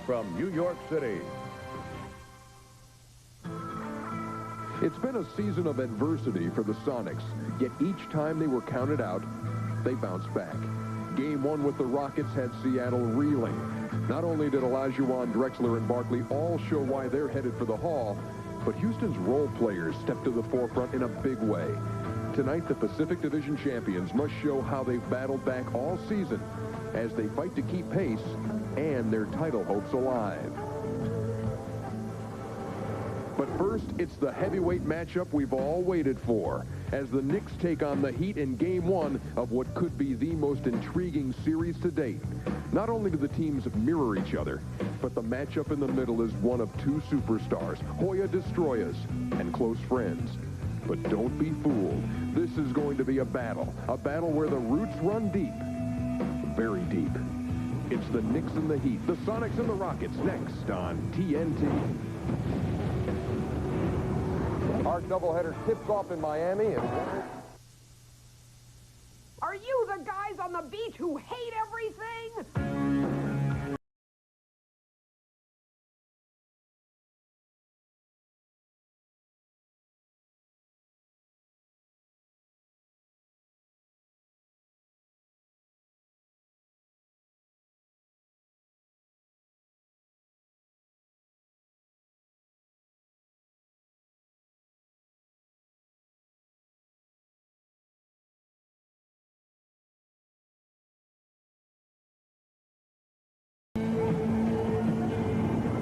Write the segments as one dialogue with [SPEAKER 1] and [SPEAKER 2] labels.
[SPEAKER 1] From New York City. It's been a season of adversity for the Sonics, yet each time they were counted out, they bounced back. Game 1 with the Rockets had Seattle reeling. Not only did Olajuwon, Drexler, and Barkley all show why they're headed for the Hall, but Houston's role players stepped to the forefront in a big way. Tonight, the Pacific Division champions must show how they've battled back all season as they fight to keep pace and their title hopes alive. But first, it's the heavyweight matchup we've all waited for, as the Knicks take on the Heat in Game 1 of what could be the most intriguing series to date. Not only do the teams mirror each other, but the matchup in the middle is one of two superstars, Hoya Destroyers, and close friends. But don't be fooled. This is going to be a battle where the roots run deep, very deep. It's the Knicks and the Heat, the Sonics and the Rockets, next on TNT. Our doubleheader tips off in Miami.
[SPEAKER 2] Are you the guys on the beach who hate everything?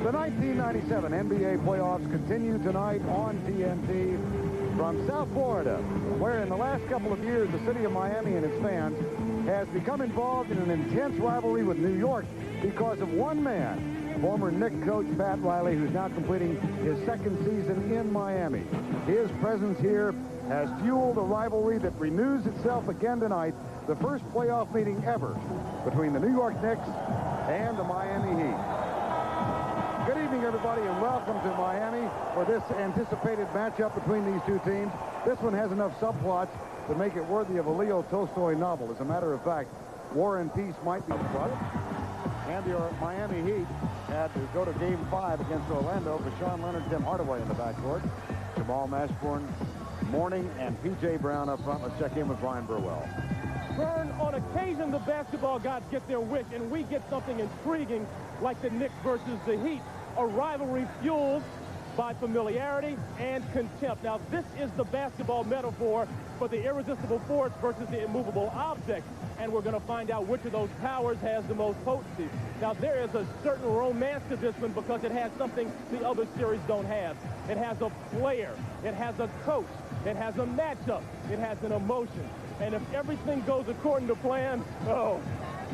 [SPEAKER 3] The 1997 NBA playoffs continue tonight on TNT from South Florida, where in the last couple of years the city of Miami and its fans has become involved in an intense rivalry with New York because of one man, former Knicks coach Pat Riley, who's now completing his second season in Miami. His presence here has fueled a rivalry that renews itself again tonight, the first playoff meeting ever between the New York Knicks and the Miami Heat. Good evening, everybody, and welcome to Miami for this anticipated matchup between these two teams. This one has enough subplots to make it worthy of a Leo Tolstoy novel. As a matter of fact, War and Peace might be the plot. And the Miami Heat had to go to Game 5 against Orlando for Sean Leonard, Tim Hardaway in the backcourt. Jamal Mashburn, Mourning, and P.J. Brown up front. Let's check in with Brian Burwell.
[SPEAKER 4] Vern, on occasion the basketball gods get their wish, and we get something intriguing like the Knicks versus the Heat. A rivalry fueled by familiarity and contempt. Now, this is the basketball metaphor for the irresistible force versus the immovable object, and we're going to find out which of those powers has the most potency. Now, there is a certain romance to this one because it has something the other series don't have. It has a player, it has a coach, it has a matchup, it has an emotion. And if everything goes according to plan, oh,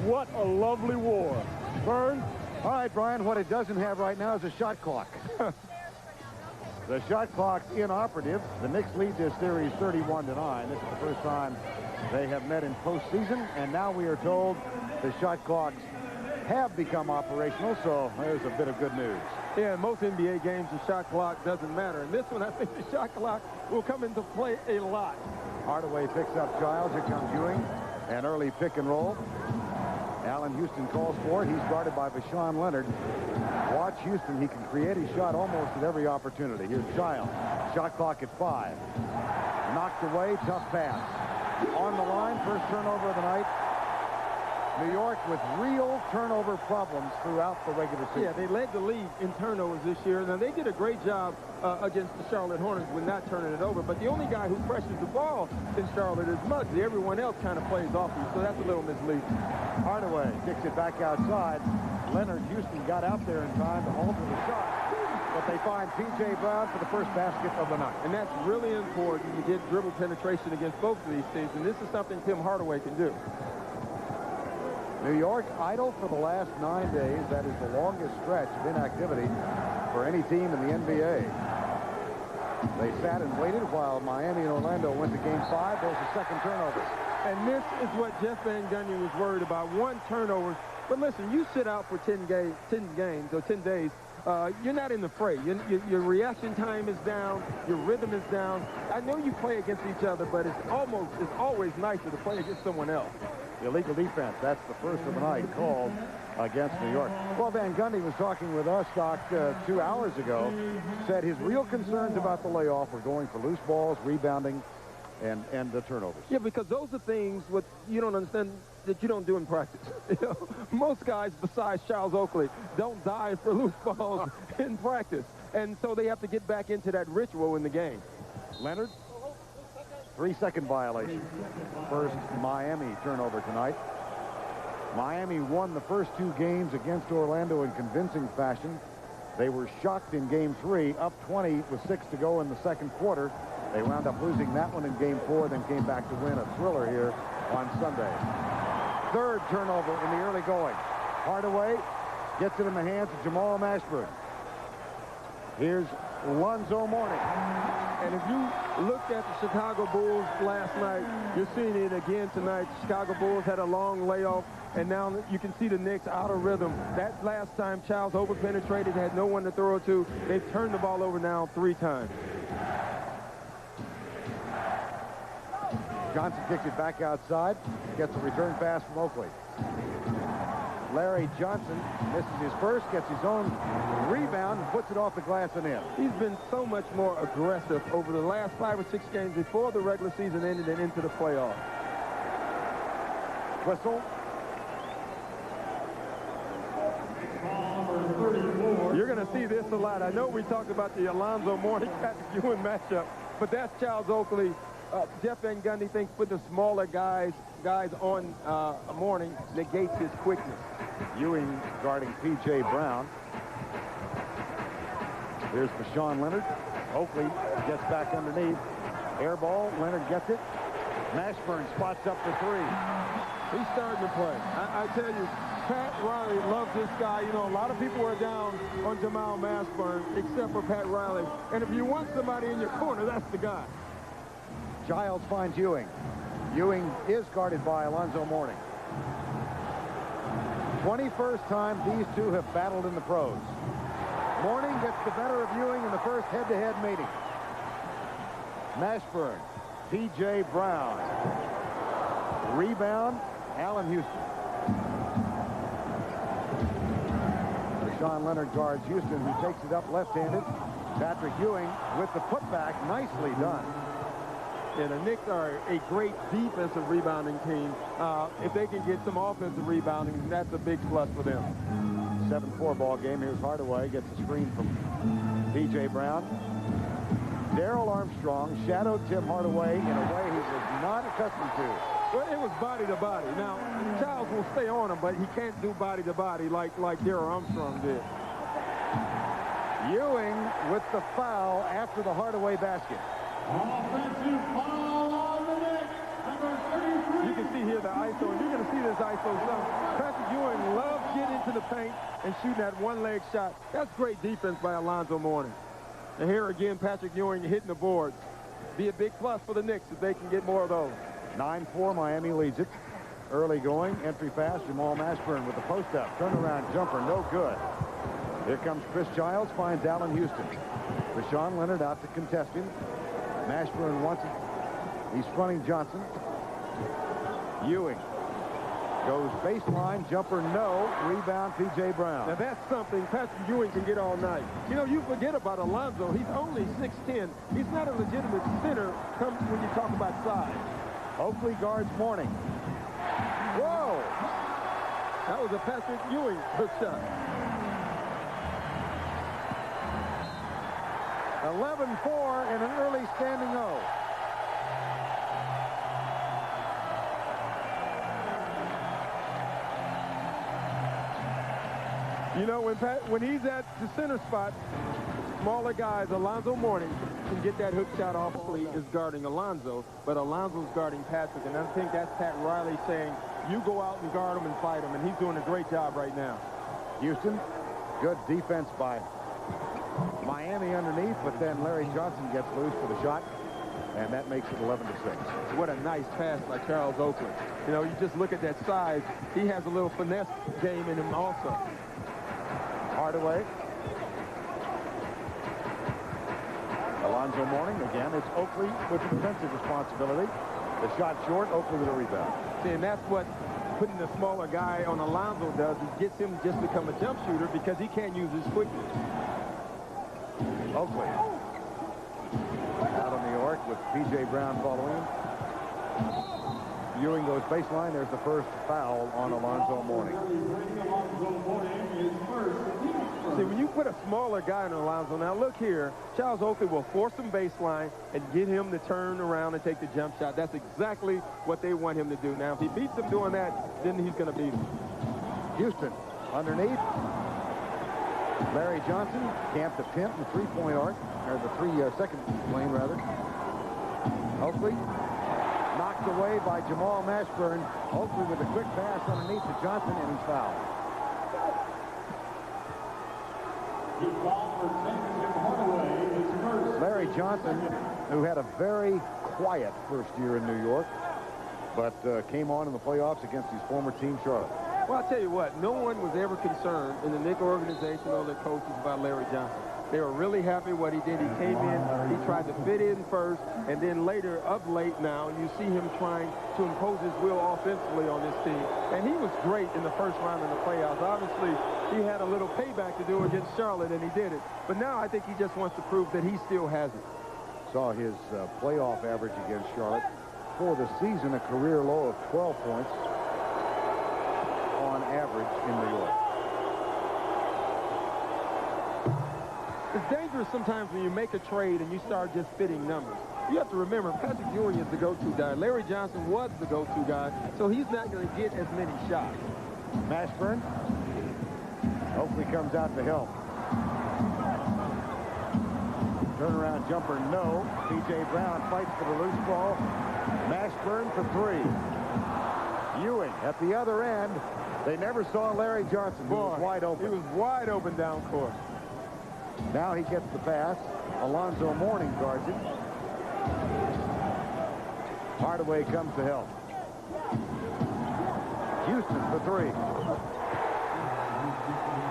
[SPEAKER 4] what a lovely war. Vern?
[SPEAKER 3] All right, Brian, what it doesn't have right now is a shot clock. The shot clock's inoperative. The Knicks lead this series 31-9. This is the first time they have met in postseason, and now we are told the shot clocks have become operational, so there's a bit of good news.
[SPEAKER 5] Yeah, in most NBA games, the shot clock doesn't matter. In this one, I think the shot clock will come into play a lot.
[SPEAKER 3] Hardaway picks up Childs. Here comes Ewing. An early pick and roll. Allen Houston calls for it. He's guarded by Vashawn Leonard. Watch Houston. He can create a shot almost at every opportunity. Here's Childs. Shot clock at 5. Knocked away. Tough pass. On the line. First turnover of the night. New York with real turnover problems throughout the regular season.
[SPEAKER 5] Yeah, they led the league in turnovers this year. Now, they did a great job against the Charlotte Hornets with not turning it over. But the only guy who pressures the ball in Charlotte is Muggsy. Everyone else kind of plays off you, so that's a little misleading.
[SPEAKER 3] Hardaway kicks it back outside. Leonard Houston got out there in time to alter the shot. But they find P.J. Brown for the first basket of the night.
[SPEAKER 5] And that's really important. You get dribble penetration against both of these teams, and this is something Tim Hardaway can do.
[SPEAKER 3] New York idle for the last 9 days. That is the longest stretch of inactivity for any team in the NBA. They sat and waited while Miami and Orlando went to Game 5. There's a second turnover.
[SPEAKER 5] And this is what Jeff Van Gundy was worried about. One turnover. But listen, you sit out for 10 games or 10 days. You're not in the fray. Your reaction time is down. Your rhythm is down. I know you play against each other, but it's always nicer to play against someone else.
[SPEAKER 3] Illegal defense. That's the first of the night called against New York. Well, Van Gundy was talking with us, Doc, 2 hours ago, said his real concerns about the layoff were going for loose balls, rebounding, and the turnovers.
[SPEAKER 5] Yeah, because those are things what you don't understand that you don't do in practice. You know, most guys besides Charles Oakley don't dive for loose balls in practice. And so they have to get back into that ritual in the game.
[SPEAKER 3] Leonard, 3-second violation. First Miami turnover tonight. Miami won the first 2 games against Orlando in convincing fashion. They were shocked in game 3, up 20 with 6 to go in the second quarter. They wound up losing that one in game 4, then came back to win a thriller here on Sunday. Third turnover in the early going. Hardaway gets it in the hands of Jamal Mashburn. Here's Alonzo Mourning.
[SPEAKER 5] And if you looked at the Chicago Bulls last night, you're seeing it again tonight. Chicago Bulls had a long layoff, and now you can see the Knicks out of rhythm. That last time Charles over-penetrated, had no one to throw it to. They've turned the ball over now 3 times.
[SPEAKER 3] Johnson kicks it back outside, gets a return pass from Oakley. Larry Johnson misses his first, gets his own rebound, and puts it off the glass and in.
[SPEAKER 5] He's been so much more aggressive over the last 5 or 6 games before the regular season ended and into the playoffs.
[SPEAKER 3] Whistle.
[SPEAKER 5] You're going to see this a lot. I know we talked about the Alonzo Mourning Patrick Ewing matchup, but that's Charles Oakley. Jeff Van Gundy thinks putting the smaller guys on Mourning negates his quickness.
[SPEAKER 3] Ewing guarding P.J. Brown. Here's Bashawn Leonard. Oakley gets back underneath. Air ball. Leonard gets it. Mashburn spots up for 3.
[SPEAKER 5] He's starting to play. I tell you, Pat Riley loves this guy. You know, a lot of people are down on Jamal Mashburn, except for Pat Riley. And if you want somebody in your corner, that's the guy.
[SPEAKER 3] Giles finds Ewing. Ewing is guarded by Alonzo Mourning. 21st time these two have battled in the pros. Mourning gets the better of Ewing in the first head-to-head meeting. Mashburn, P.J. Brown. Rebound, Allen Houston. Rashawn Leonard guards Houston, who takes it up left-handed. Patrick Ewing with the putback, nicely done.
[SPEAKER 5] And the Knicks are a great defensive rebounding team. If they can get some offensive rebounding, that's a big plus for them.
[SPEAKER 3] 7-4 ball game. Here's Hardaway, gets a screen from P.J. Brown. Darrell Armstrong shadowed Tim Hardaway in a way he was not accustomed to.
[SPEAKER 5] Well, it was body to body. Now, Charles will stay on him, but he can't do body to body like Darrell Armstrong did.
[SPEAKER 3] Ewing with the foul after the Hardaway basket.
[SPEAKER 6] Offensive foul on the Knicks, number 33.
[SPEAKER 5] You can see here the ISO, and you're going to see this ISO some. Patrick Ewing loves getting into the paint and shooting that one-leg shot. That's great defense by Alonzo Mourning. And here again, Patrick Ewing hitting the boards. Be a big plus for the Knicks if they can get more of those.
[SPEAKER 3] 9-4, Miami leads it. Early going, entry pass, Jamal Mashburn with the post-up. Turnaround jumper, no good. Here comes Chris Giles, finds Allen Houston. Rashawn Leonard out to contest him. Mashburn wants it. He's fronting Johnson. Ewing goes baseline, jumper no, rebound P.J. Brown.
[SPEAKER 5] Now that's something Patrick Ewing can get all night. You know, you forget about Alonzo. He's only 6'10". He's not a legitimate center when you talk about size.
[SPEAKER 3] Oakley guards Mourning. Whoa!
[SPEAKER 5] That was a Patrick Ewing hook shot.
[SPEAKER 3] 11-4 and an early standing O.
[SPEAKER 5] You know, when he's at the center spot, smaller guys, Alonzo Mourning, can get that hook shot off. Is guarding Alonzo, but Alonzo's guarding Patrick, and I think that's Pat Riley saying, you go out and guard him and fight him, and he's doing a great job right now.
[SPEAKER 3] Houston, good defense by Miami underneath, but then Larry Johnson gets loose for the shot, and that makes it 11-6.
[SPEAKER 5] What a nice pass by Charles Oakley. You know, you just look at that size. He has a little finesse game in him also.
[SPEAKER 3] Hardaway. Alonzo Mourning again. It's Oakley with defensive responsibility. The shot short, Oakley with a rebound.
[SPEAKER 5] See, and that's what putting the smaller guy on Alonzo does is gets him to just become a jump shooter because he can't use his quickness.
[SPEAKER 3] Oakley. Out of New York with P.J. Brown following him. Ewing goes baseline. There's the first foul on Alonzo Mourning.
[SPEAKER 5] See, when you put a smaller guy on Alonzo, now look here, Charles Oakley will force him baseline and get him to turn around and take the jump shot. That's exactly what they want him to do. Now, if he beats him doing that, then he's going to beat him.
[SPEAKER 3] Houston underneath. Larry Johnson camped a pin in the three-point arc, or the second lane, rather. Oakley knocked away by Jamal Mashburn. Oakley with a quick pass underneath to Johnson, and he's fouled. Larry Johnson, who had a very quiet first year in New York, but came on in the playoffs against his former team, Charlotte.
[SPEAKER 5] Well, I'll tell you what, no one was ever concerned in the Knicks organization or their coaches about Larry Johnson. They were really happy what he did. He came in, he tried to fit in first, and then later, of late now, you see him trying to impose his will offensively on this team. And he was great in the first round of the playoffs. Obviously, he had a little payback to do against Charlotte, and he did it. But now I think he just wants to prove that he still has it.
[SPEAKER 3] Saw his playoff average against Charlotte for the season, a career low of 12 points on average in New York.
[SPEAKER 5] It's dangerous sometimes when you make a trade and you start just fitting numbers. You have to remember, Patrick Ewing is the go-to guy. Larry Johnson was the go-to guy, so he's not going to get as many shots.
[SPEAKER 3] Mashburn hopefully comes out to help. Turnaround jumper, no. P.J. Brown fights for the loose ball. Mashburn for three. Ewing at the other end. They never saw Larry Johnson. He was wide open.
[SPEAKER 5] He was wide open down court.
[SPEAKER 3] Now he gets the pass. Alonzo Mourning guards it. Hardaway comes to help. Houston for three.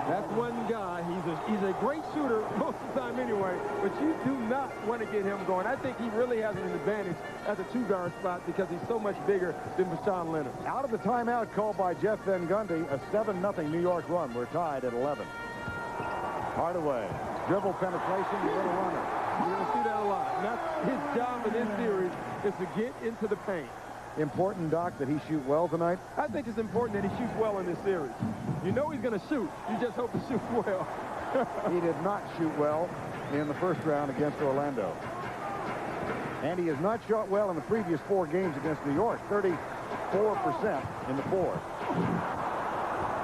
[SPEAKER 5] That's one guy. He's a great shooter most of the time anyway, but you do not want to get him going. I think he really has an advantage at the two-guard spot because he's so much bigger than Rashawn Leonard.
[SPEAKER 3] Out of the timeout called by Jeff Van Gundy, a 7-0 New York run. We're tied at 11. Hardaway. Dribble penetration, the little runner.
[SPEAKER 5] You're going to see that a lot. And that's his job in this series is to get into the paint.
[SPEAKER 3] Important, Doc, that he shoot well tonight?
[SPEAKER 5] I think it's important that he shoots well in this series. You know he's going to shoot. You just hope he shoots well.
[SPEAKER 3] He did not shoot well in the first round against Orlando. And he has not shot well in the previous 4 games against New York. 34% in the fourth.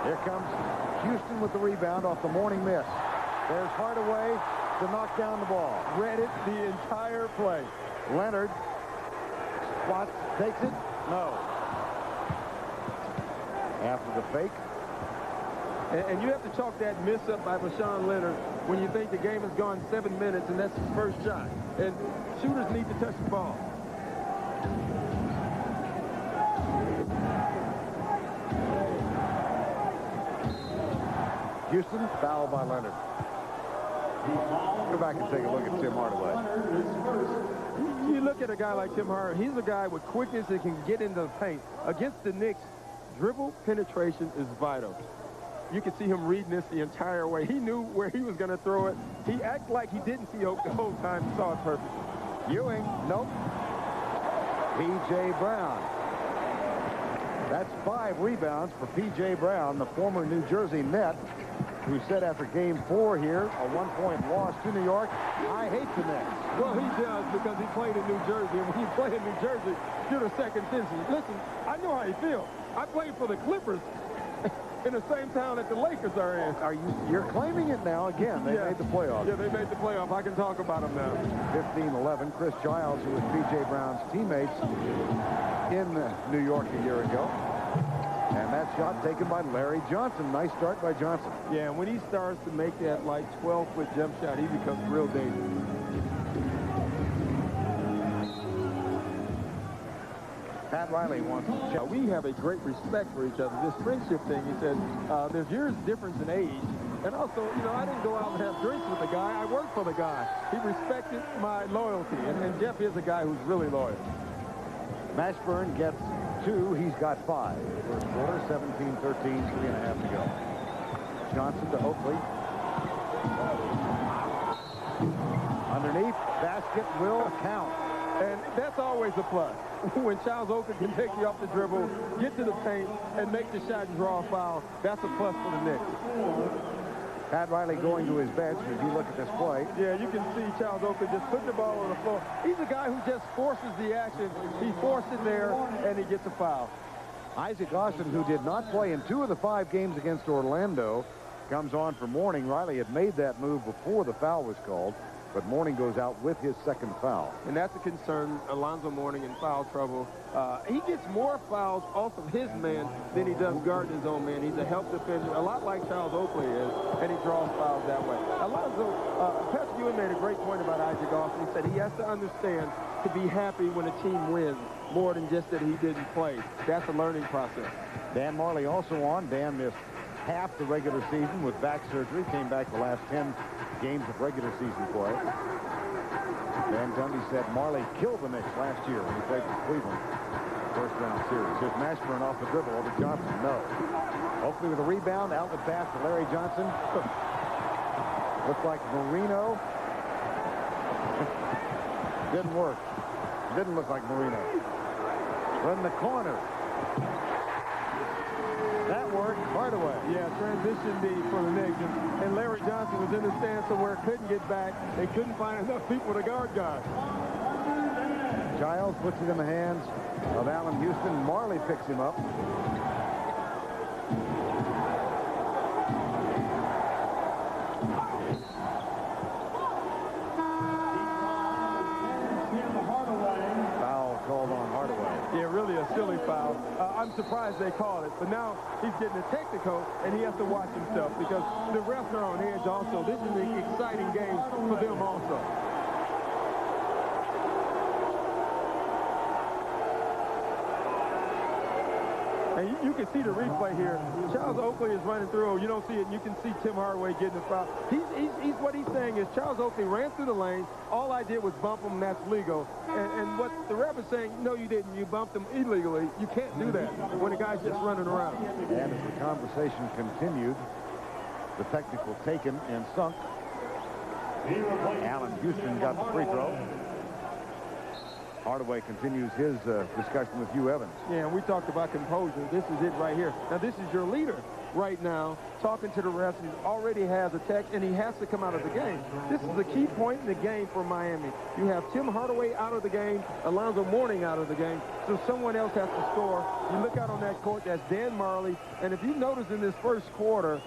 [SPEAKER 3] Here comes Houston with the rebound off the Mourning miss. There's Hardaway to knock down the ball.
[SPEAKER 5] Read it the entire play.
[SPEAKER 3] Leonard spots, takes it. No. After the fake.
[SPEAKER 5] And you have to chalk that miss up by Rashawn Leonard when you think the game has gone 7 minutes and that's his first shot. And shooters need to touch the ball.
[SPEAKER 3] Houston, foul by Leonard. Go back and take a look at Tim Hardaway.
[SPEAKER 5] You look at a guy like Tim Hardaway, he's a guy with quickness that can get into the paint. Against the Knicks, dribble penetration is vital. You can see him reading this the entire way. He knew where he was going to throw it. He acted like he didn't see Oak the whole time. He saw it perfectly.
[SPEAKER 3] Ewing, nope. P.J. Brown. That's 5 rebounds for P.J. Brown, the former New Jersey Net, who said after Game 4 here, a 1-point loss to New York, I hate the Knicks.
[SPEAKER 5] Well, he does because he played in New Jersey. And when you play in New Jersey, you're the second citizen. Listen, I know how you feel. I played for the Clippers in the same town that the Lakers are in.
[SPEAKER 3] You're claiming it now again. They made the playoffs.
[SPEAKER 5] Yeah, they made the playoff. I can talk about them now.
[SPEAKER 3] 15-11. Chris Giles, who was P.J. Brown's teammates in New York a year ago. And that shot taken by Larry Johnson. Nice start by Johnson.
[SPEAKER 5] Yeah, and when he starts to make that like 12-foot jump shot, he becomes real dangerous.
[SPEAKER 3] Pat Riley wants to check.
[SPEAKER 5] We have a great respect for each other. This friendship thing, he said, there's years difference in age. And also, you know, I didn't go out and have drinks with the guy. I worked for the guy. He respected my loyalty. And Jeff is a guy who's really loyal.
[SPEAKER 3] Mashburn gets 2. He's got 5. First quarter, 17-13, 3.5 to go. Johnson to Oakley. Underneath, basket will count.
[SPEAKER 5] And that's always a plus. When Charles Oakley can take you off the dribble, get to the paint, and make the shot and draw a foul, that's a plus for the Knicks.
[SPEAKER 3] Pat Riley going to his bench as you look at this play.
[SPEAKER 5] Yeah, you can see Charles Oakley just putting the ball on the floor. He's a guy who just forces the action. He forced it there, and he gets a foul.
[SPEAKER 3] Isaac Austin, who did not play in 2 of the 5 games against Orlando, comes on for Mourning. Riley had made that move before the foul was called, but Mourning goes out with his second foul.
[SPEAKER 5] And that's a concern. Alonzo Mourning in foul trouble. He gets more fouls off of his man than he does guarding his own man. He's a help defender, a lot like Charles Oakley is, and he draws fouls that way. Alonzo, Patrick Ewing made a great point about Isaac Austin. He said he has to understand to be happy when a team wins more than just that he didn't play. That's a learning process.
[SPEAKER 3] Dan Marley also on. Dan missed half the regular season with back surgery. Came back the last 10 games of regular season play. Dan Gundy said Marley killed the Knicks last year when he played for Cleveland. First round series. Here's Mashburn off the dribble over Johnson. No. Oakley with a rebound. Outlet pass to Larry Johnson. Looks like Marino. Didn't work. Didn't look like Marino. From the corner. That worked. Hardaway.
[SPEAKER 5] Yeah, transition D for the Knicks. And Larry Johnson was in the stand somewhere, couldn't get back. They couldn't find enough people to guard guys.
[SPEAKER 3] Giles puts it in the hands of Allen Houston. Marley picks him up. Foul called on Hardaway.
[SPEAKER 5] Yeah, really a silly foul. I'm surprised they called it, but now he's getting a technical, and he has to watch himself because the refs are on edge also. This is an exciting game for them also. And you can see the replay here. Charles Oakley is running through. You don't see it. You can see Tim Hardaway getting the foul. What he's saying is Charles Oakley ran through the lane. All I did was bump him, and that's legal. And what the ref is saying, no, you didn't. You bumped him illegally. You can't do that when a guy's just running around.
[SPEAKER 3] And as the conversation continued, the technical taken and sunk. Allen Houston got the free throw. Hardaway continues his discussion with Hugh Evans.
[SPEAKER 5] Yeah, and we talked about composure. This is it right here. Now, this is your leader right now talking to the refs. He already has a tech, and he has to come out of the game. This is the key point in the game for Miami. You have Tim Hardaway out of the game, Alonzo Mourning out of the game, so someone else has to score. You look out on that court, that's Dan Marley. And if you notice in this first quarter,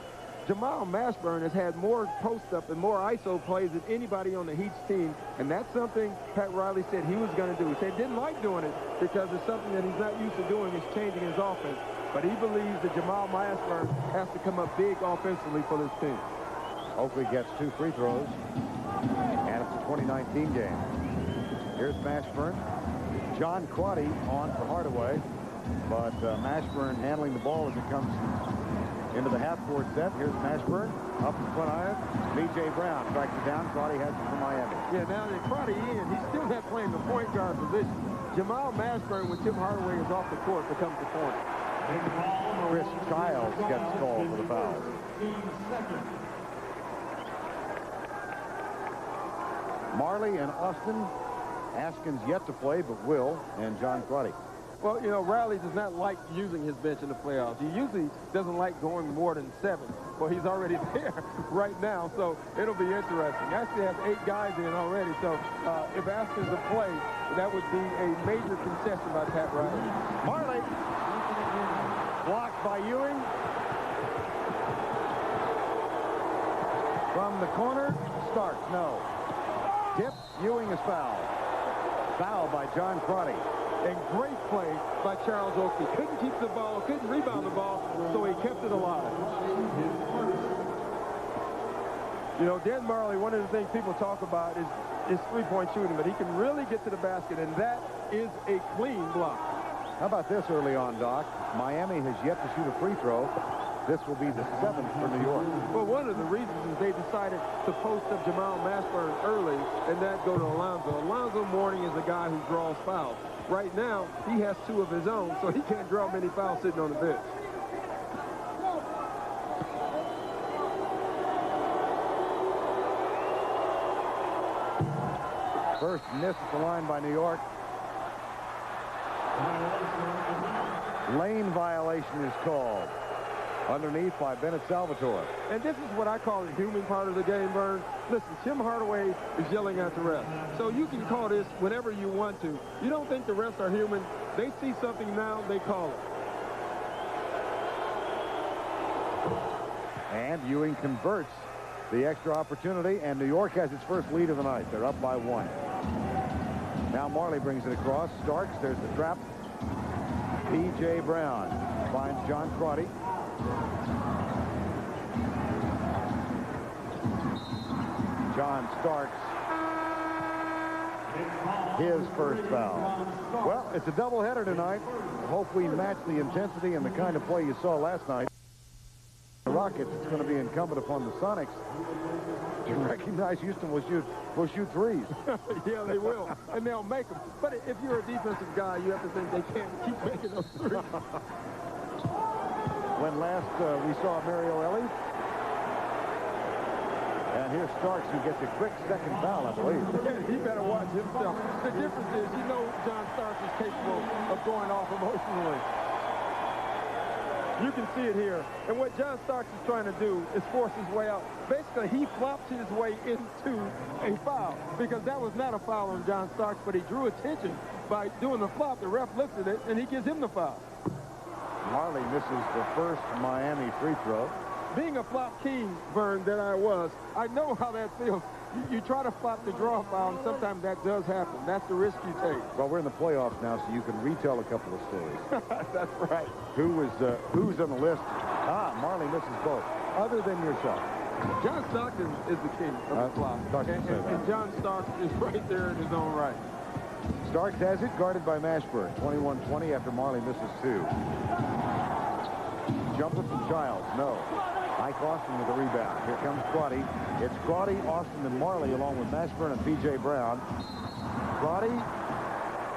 [SPEAKER 5] Jamal Mashburn has had more post-up and more ISO plays than anybody on the Heat's team, and that's something Pat Riley said he was going to do. He said he didn't like doing it because it's something that he's not used to doing, is changing his offense. But he believes that Jamal Mashburn has to come up big offensively for this team.
[SPEAKER 3] Oakley gets 2 free throws, and it's a 2019 game. Here's Mashburn. John Crotty on for Hardaway, but Mashburn handling the ball as it comes into the half-court set. Here's Mashburn up in front iron. B.J. Brown tracks it down. Crotty has it for Miami.
[SPEAKER 5] Yeah, now that Crotty in, he's still not playing the point guard position. Jamal Mashburn, when Tim Hardaway is off the court, becomes the point.
[SPEAKER 3] Chris Childs gets called for the foul. Marley and Austin. Askins yet to play, but will, and John Crotty.
[SPEAKER 5] Well, you know, Riley does not like using his bench in the playoffs. He usually doesn't like going more than 7. Well, he's already there right now, so it'll be interesting. Actually has 8 guys in already, so if Askins to play, that would be a major concession by Pat Riley.
[SPEAKER 3] Marley blocked by Ewing. From the corner, Starks, no. Tip, Ewing is fouled. Foul by John Crotty.
[SPEAKER 5] And great play by Charles Oakley. Couldn't keep the ball, couldn't rebound the ball, so he kept it alive. You know, Dan Marley, one of the things people talk about is three-point shooting, but he can really get to the basket, and that is a clean block.
[SPEAKER 3] How about this early on, Doc? Miami has yet to shoot a free throw. This will be the 7th for New York.
[SPEAKER 5] Well, one of the reasons is they decided to post up Jamal Mashburn early and that go to Alonzo. Alonzo Mourning is a guy who draws fouls. Right now, he has 2 of his own, so he can't draw many fouls sitting on the bench.
[SPEAKER 3] First miss at the line by New York. Lane violation is called. Underneath by Bennett Salvatore.
[SPEAKER 5] And this is what I call the human part of the game, Vern. Listen, Tim Hardaway is yelling at the ref. So you can call this whenever you want to. You don't think the refs are human. They see something now, they call it.
[SPEAKER 3] And Ewing converts the extra opportunity, and New York has its first lead of the night. They're up by 1. Now Marley brings it across. Starks, there's the trap. P.J. Brown finds John Crotty. John Starks, his first foul. Well, it's a doubleheader tonight. Hope we match the intensity and the kind of play you saw last night. The Rockets, it's going to be incumbent upon the Sonics to recognize Houston will shoot threes.
[SPEAKER 5] Yeah, they will, and they'll make them. But if you're a defensive guy, you have to think they can't keep making those threes.
[SPEAKER 3] When last we saw Mario Ellie. And here's Starks, who gets a quick second foul, I believe.
[SPEAKER 5] Yeah, he better watch himself. The difference is, you know, John Starks is capable of going off emotionally. You can see it here. And what John Starks is trying to do is force his way out. Basically, he flopped his way into a foul because that was not a foul on John Starks, but he drew attention by doing the flop. The ref looks at it, and he gives him the foul.
[SPEAKER 3] Marley misses the first Miami free throw.
[SPEAKER 5] Being a flop king, Vern, that I was, I know how that feels. You try to flop the draw foul, and sometimes that does happen. That's the risk you take.
[SPEAKER 3] Well, we're in the playoffs now, so you can retell a couple of stories.
[SPEAKER 5] That's right.
[SPEAKER 3] Who's on the list? Marley misses both, other than yourself.
[SPEAKER 5] John Stockton is the king of the flop. And John Starks is right there in his own right.
[SPEAKER 3] Starks has it, guarded by Mashburn. 21-20 after Marley misses 2. Jumper from Childs, no. Ike Austin with the rebound. Here comes Crotty. It's Crotty, Austin, and Marley along with Mashburn and P.J. Brown. Crotty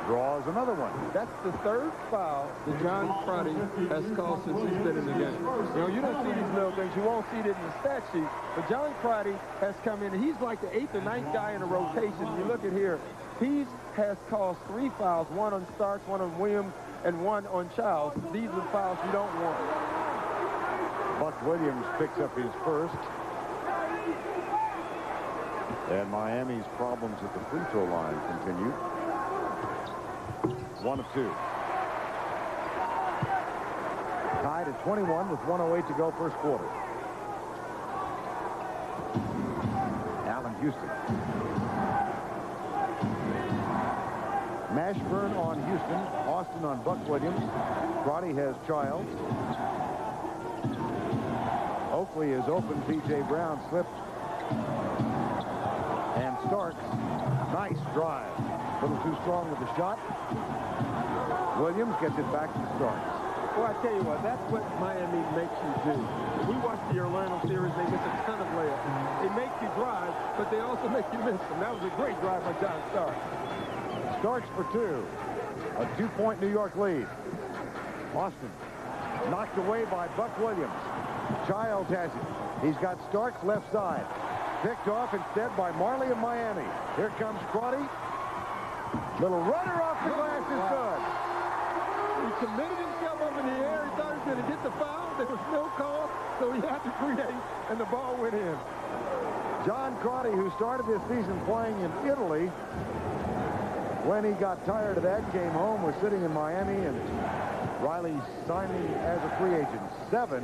[SPEAKER 3] draws another one.
[SPEAKER 5] That's the third foul that John Crotty has called since he's been in the game. You know, you don't see these little things. You won't see it in the stat sheet. But John Crotty has come in, and he's like the 8th or 9th guy in a rotation. You look at here. He has caused 3 fouls, 1 on Starks, 1 on Williams, and 1 on Childs. These are the fouls you don't want.
[SPEAKER 3] Buck Williams picks up his first. And Miami's problems at the free throw line continue. 1 of 2. Tied at 21 with 1:08 to go first quarter. Allen Houston. Mashburn on Houston. Austin on Buck Williams. Crotty has Childs. Oakley is open. P.J. Brown slipped. And Starks. Nice drive. A little too strong with the shot. Williams gets it back to Starks.
[SPEAKER 5] Well, I tell you what, that's what Miami makes you do. We watched the Orlando series. They miss a ton of layups. They make you drive, but they also make you miss them. That was a great drive by John Starks.
[SPEAKER 3] Starks for 2. A 2-point New York lead. Austin knocked away by Buck Williams. Childs has it. He's got Starks left side. Picked off instead by Marley of Miami. Here comes Crotty. Little runner off the glass is good.
[SPEAKER 5] He committed himself up in the air. He thought he was going to get the foul. There was no call, so he had to create, and the ball went in.
[SPEAKER 3] John Crotty, who started this season playing in Italy, when he got tired of that, came home, was sitting in Miami, and Riley signing as a free agent. 7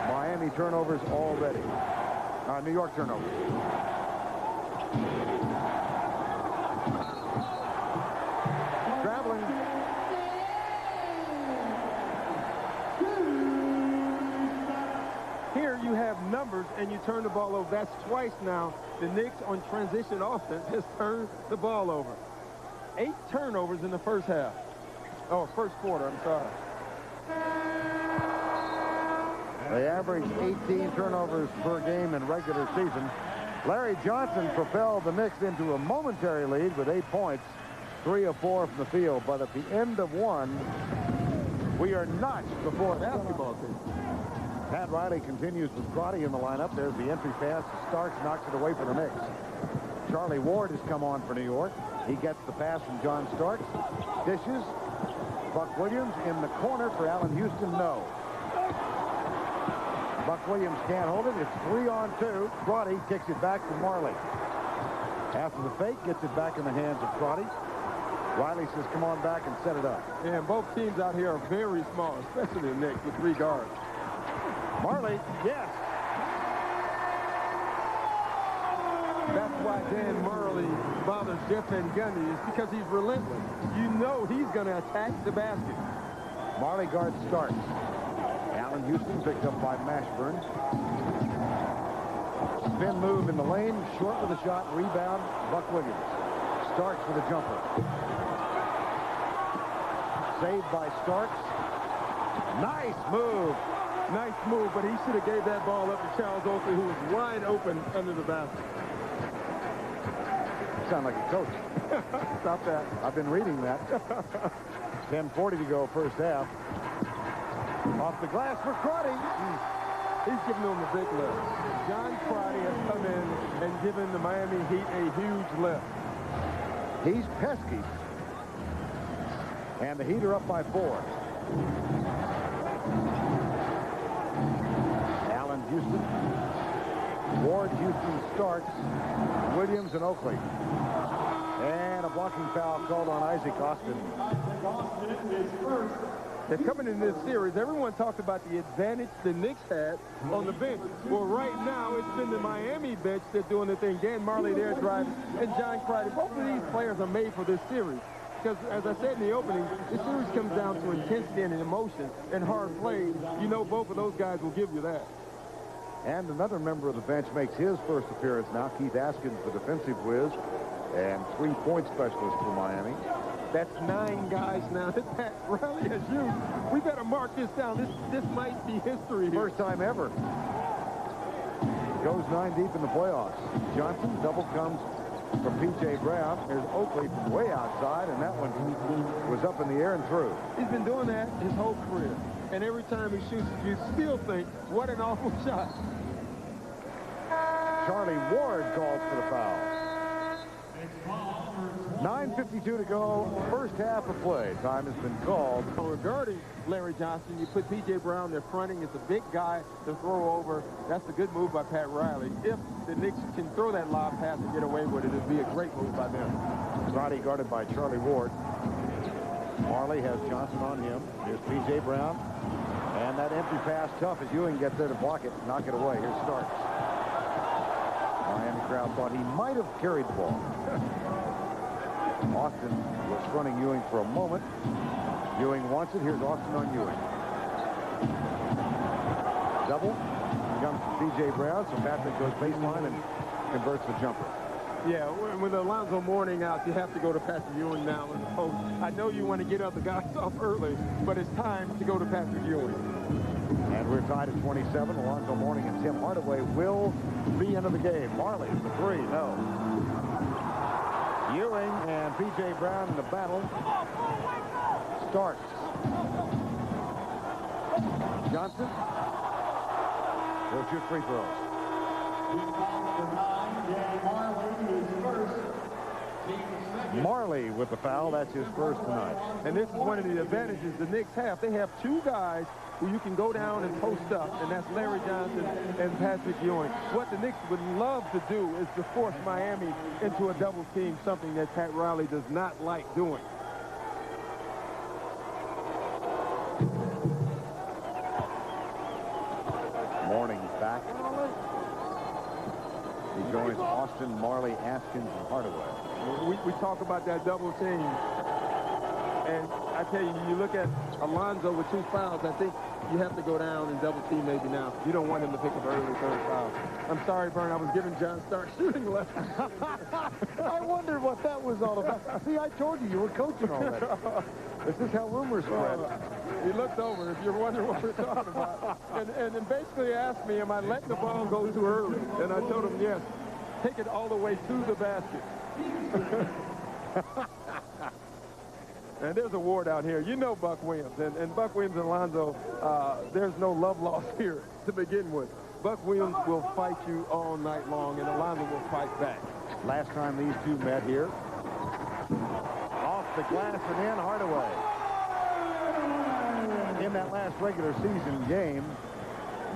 [SPEAKER 3] Miami turnovers already. New York turnovers. Traveling.
[SPEAKER 5] Here you have numbers, and you turn the ball over. That's twice now. The Knicks on transition offense has turned the ball over. 8 turnovers in the first half. Oh, first quarter, I'm sorry.
[SPEAKER 3] They average 18 turnovers per game in regular season. Larry Johnson propelled the Knicks into a momentary lead with 8 points. 3 of 4 from the field, but at the end of one, we are notched before basketball team. Pat Riley continues with Crotty in the lineup. There's the entry pass. Starks knocks it away for the Knicks. Charlie Ward has come on for New York. He gets the pass from John Starks. Dishes. Buck Williams in the corner for Allen Houston. No. Buck Williams can't hold it. It's 3-on-2. Crotty kicks it back to Marley. After the fake, gets it back in the hands of Crotty. Riley says, come on back and set it up.
[SPEAKER 5] And both teams out here are very small, especially the Knicks with 3 guards.
[SPEAKER 3] Marley, yes.
[SPEAKER 5] That's why Dan Marley bothers Jeff Van Gundy, is because he's relentless. You know he's going to attack the basket.
[SPEAKER 3] Marley guards Starks. Allen Houston picked up by Mashburn. Spin move in the lane, short with a shot, rebound, Buck Williams. Starks with a jumper. Saved by Starks. Nice move.
[SPEAKER 5] Nice move, but he should have gave that ball up to Charles Oakley, who was wide open under the basket.
[SPEAKER 3] You sound like a coach.
[SPEAKER 5] Stop that.
[SPEAKER 3] I've been reading that. 10:40 to go first half. Off the glass for Crotty.
[SPEAKER 5] He's giving them a big lift. John Crotty has come in and given the Miami Heat a huge lift.
[SPEAKER 3] He's pesky. And the Heat are up by 4. Allen Houston. Ward, Houston, Starks, Williams, and Oakley. And a blocking foul called on Isaac Austin.
[SPEAKER 5] They're coming in this series. Everyone talked about the advantage the Knicks had on the bench. Well, right now, it's been the Miami bench that's doing the thing. Dan Marley there driving, and John Crotty. Both of these players are made for this series. Because, as I said in the opening, this series comes down to intensity and emotion and hard play. You know both of those guys will give you that.
[SPEAKER 3] And another member of the bench makes his first appearance now. Keith Askins, the defensive whiz, and 3-point specialist for Miami.
[SPEAKER 5] That's 9 guys now that Pat Riley has used. We better mark this down. This might be history here.
[SPEAKER 3] First time ever. Goes 9 deep in the playoffs. Johnson, double comes from P.J. Brown. There's Oakley from way outside, and that one was up in the air and through.
[SPEAKER 5] He's been doing that his whole career. And every time he shoots, you still think, what an awful shot.
[SPEAKER 3] Charlie Ward called for the foul. 9:52 to go. First half of play. Time has been called.
[SPEAKER 5] Regarding Larry Johnson, you put P.J. Brown there fronting. It's a big guy to throw over. That's a good move by Pat Riley. If the Knicks can throw that lob pass and get away with it, it'd be a great move by them.
[SPEAKER 3] Crotty guarded by Charlie Ward. Marley has Johnson on him. Here's P.J. Brown. And that empty pass, tough as Ewing gets there to block it, knock it away. Here's Starks. Miami crowd thought he might have carried the ball. Austin was fronting Ewing for a moment. Ewing wants it. Here's Austin on Ewing. Double. Comes to P.J. Brown, so Patrick goes baseline and converts the jumper.
[SPEAKER 5] Yeah, with Alonzo Mourning out, you have to go to Patrick Ewing now. So I know you want to get other guys off early, but it's time to go to Patrick Ewing.
[SPEAKER 3] And we're tied at 27. Alonzo Mourning and Tim Hardaway will be into the game. Marley, the 3, no. Ewing and P.J. Brown in the battle. Starks. Johnson. He'll shoot free throws. Marley with the foul. That's his first tonight.
[SPEAKER 5] And this is one of the advantages the Knicks have. They have 2 guys who you can go down and post up, and that's Larry Johnson and Patrick Ewing. What the Knicks would love to do is to force Miami into a double team, something that Pat Riley does not like doing.
[SPEAKER 3] Mourning back. He joins Austin, Marley, Askins, and Hardaway.
[SPEAKER 5] We talk about that double team. And I tell you, you look at Alonzo with 2 fouls, I think you have to go down and double team maybe now. You don't want him to pick up early 3rd foul. I'm sorry, Vern, I was giving John Stark shooting left.
[SPEAKER 3] I wondered what that was all about. See, I told you were coaching already. This is how rumors spread.
[SPEAKER 5] He looked over, if you're wondering what we're talking about. And then basically asked me, am I letting the ball go too early? And I told him, yes. Take it all the way to the basket. And there's a Ward out here. You know Buck Williams. And Buck Williams and Alonzo, there's no love lost here to begin with. Buck Williams will fight you all night long, and Alonzo will fight back.
[SPEAKER 3] Last time these two met here. Off the glass and in, Hardaway. In that last regular season game,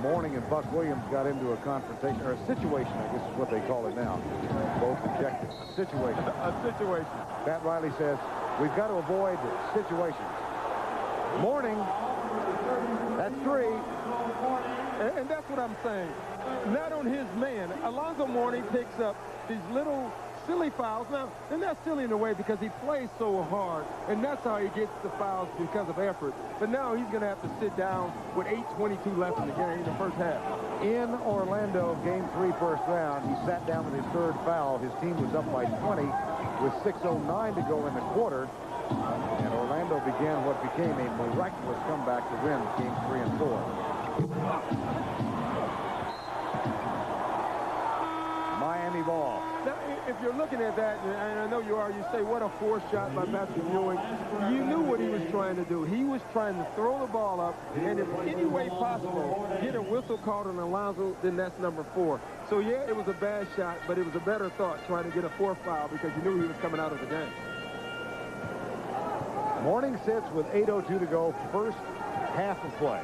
[SPEAKER 3] Mourning and Buck Williams got into a confrontation, or a situation, I guess is what they call it now. Both ejected. A situation.
[SPEAKER 5] A situation.
[SPEAKER 3] Pat Riley says, we've got to avoid situations. Mourning, that's 3.
[SPEAKER 5] And that's what I'm saying. Not on his man. Alonzo Mourning picks up these little silly fouls. Now, they're not silly in a way because he plays so hard, and that's how he gets the fouls because of effort. But now he's going to have to sit down with 8:22 left in the game, the first half.
[SPEAKER 3] In Orlando, game 3, first round, he sat down with his 3rd foul. His team was up by 20 with 6:09 to go in the quarter. And Orlando began what became a miraculous comeback to win game 3 and 4. Miami ball.
[SPEAKER 5] Now, if you're looking at that, and I know you are, you say, what a forced shot by Patrick Ewing. You knew what he was trying to do. He was trying to throw the ball up, and if any way possible, get a whistle called on Alonzo, then that's number 4. So, yeah, it was a bad shot, but it was a better thought trying to get a 4th foul because you knew he was coming out of the game.
[SPEAKER 3] Mourning sits with 8:02 to go, first half of play.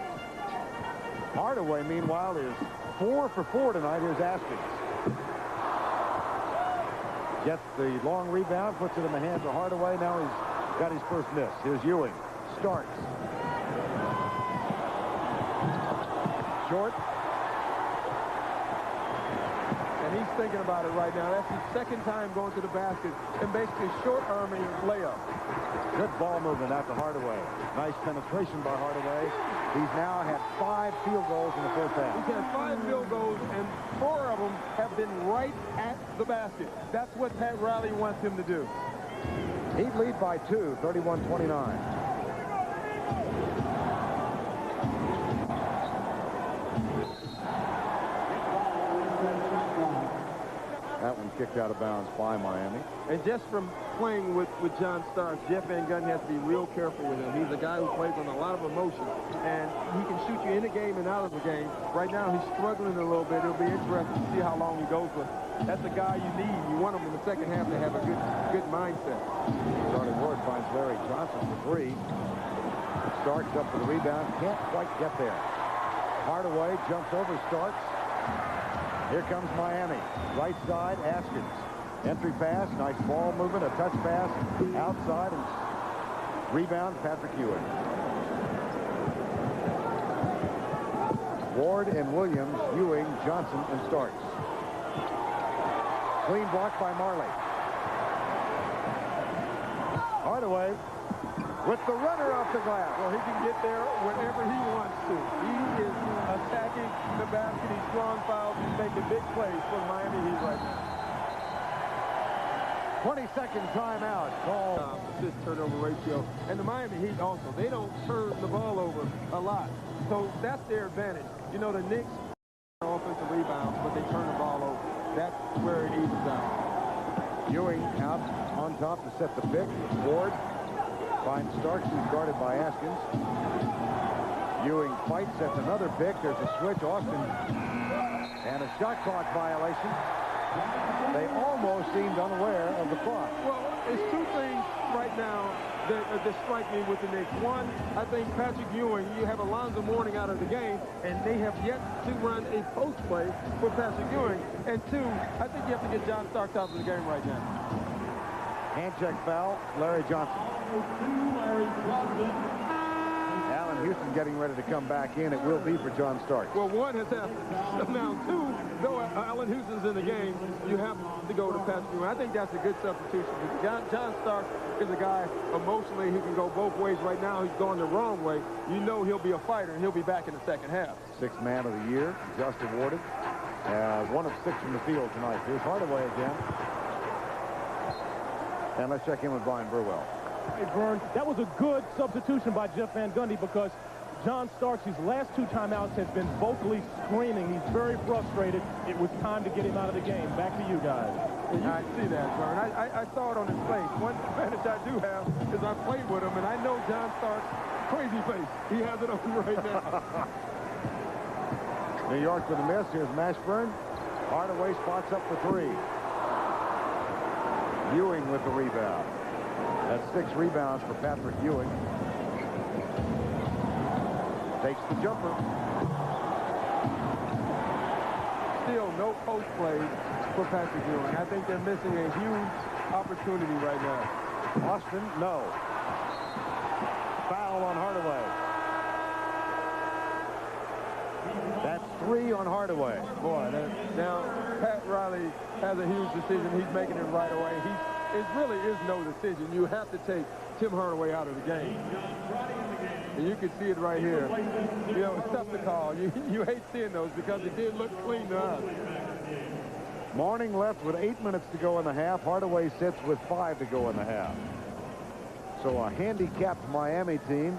[SPEAKER 3] Hardaway, meanwhile, is 4 for 4 tonight. Here's Askins. Gets the long rebound, puts it in the hands of Hardaway. Now he's got his first miss. Here's Ewing. Starts. Short.
[SPEAKER 5] And he's thinking about it right now. That's his 2nd time going to the basket and basically short-arming his layup.
[SPEAKER 3] Good ball movement out to Hardaway. Nice penetration by Hardaway. He's now had 5 field goals in the first half.
[SPEAKER 5] He's had 5 field goals, and 4 of them have been right at the basket. That's what Pat Riley wants him to do.
[SPEAKER 3] Heat lead by 2, 31-29. That one kicked out of bounds by Miami.
[SPEAKER 5] And just from playing with John Starks, Jeff Van Gundy has to be real careful with him. He's a guy who plays on a lot of emotion, and he can shoot you in the game and out of the game. Right now, he's struggling a little bit. It'll be interesting to see how long he goes with. That's the guy you need. You want him in the second half to have a good mindset.
[SPEAKER 3] Charlie Ward finds Larry Johnson for 3. Starks up for the rebound. Can't quite get there. Hardaway jumps over Starks. Here comes Miami. Right side, Askins. Entry pass, nice ball movement, a touch pass outside, and rebound, Patrick Ewing. Ward and Williams, Ewing, Johnson, and Starks. Clean block by Marley. Hardaway with the runner off the glass.
[SPEAKER 5] Well, he can get there whenever he wants to. He is attacking the basket. He's drawing fouls. He's making big plays for Miami Heat right now.
[SPEAKER 3] 22nd timeout called.
[SPEAKER 5] Assist turnover ratio. And the Miami Heat also, they don't turn the ball over a lot. So that's their advantage. You know, the Knicks offensive rebounds, but they turn the ball over. That's where it evens out.
[SPEAKER 3] Ewing out on top to set the pick. Ward finds Starks, who's guarded by Askins. Ewing fights, sets another pick. There's a switch. Austin. And a shot clock violation. They almost seemed unaware of the clock.
[SPEAKER 5] Well, it's 2 things right now that strike me with the Knicks. One, I think Patrick Ewing, you have Alonzo Mourning out of the game, and they have yet to run a post play for Patrick Ewing. And 2, I think you have to get John Starks out of the game right now.
[SPEAKER 3] Hand check foul, Larry Johnson. Allen Houston getting ready to come back in. It will be for John Starks.
[SPEAKER 5] Well, 1 has happened. Now, 2, though Allen Houston's in the game, you have to go to Patrick Ewing. I think that's a good substitution. John Starks is a guy emotionally who can go both ways. Right now, he's going the wrong way. You know he'll be a fighter, and he'll be back in the second half.
[SPEAKER 3] 6th man of the year, just awarded. 1 of 6 from the field tonight. Here's Hardaway again. And let's check in with Brian Burwell.
[SPEAKER 4] Hey, Vern, that was a good substitution by Jeff Van Gundy because John Starks, his last 2 timeouts, has been vocally screaming. He's very frustrated. It was time to get him out of the game. Back to you guys.
[SPEAKER 5] And you can see that, Vern. I saw it on his face. One advantage I do have is I played with him, and I know John Starks' crazy face. He has it on right now.
[SPEAKER 3] New York with a miss. Here's Mashburn. Hardaway spots up for 3. Ewing with the rebound. That's 6 rebounds for Patrick Ewing. Takes the jumper.
[SPEAKER 5] Still no post plays for Patrick Ewing. I think they're missing a huge opportunity right now.
[SPEAKER 3] Austin, no. Foul on Hardaway. That's 3 on Hardaway.
[SPEAKER 5] Boy, now Pat Riley has a huge decision. He's making it right away. It really is no decision. You have to take Tim Hardaway out of the game. And you can see it right here. You know, it's tough to call. You hate seeing those because it did look clean to us.
[SPEAKER 3] Mourning left with 8 minutes to go in the half. Hardaway sits with 5 to go in the half. So a handicapped Miami team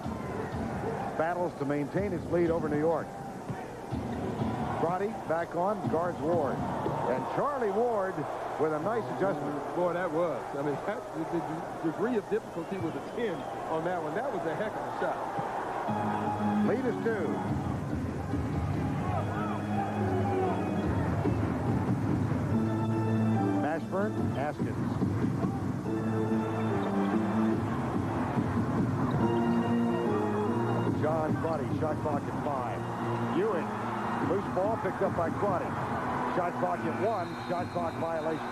[SPEAKER 3] battles to maintain its lead over New York. Crotty back on, guards Ward. And Charlie Ward with a nice adjustment.
[SPEAKER 5] Boy, that was. I mean, the degree of difficulty was a 10 on that one. That was a heck of a shot.
[SPEAKER 3] Lead is 2. Mashburn, Askins. John Crotty, shot clock at 5. Ewing, loose ball picked up by Crotty. Shot clock at 1, shot clock violation.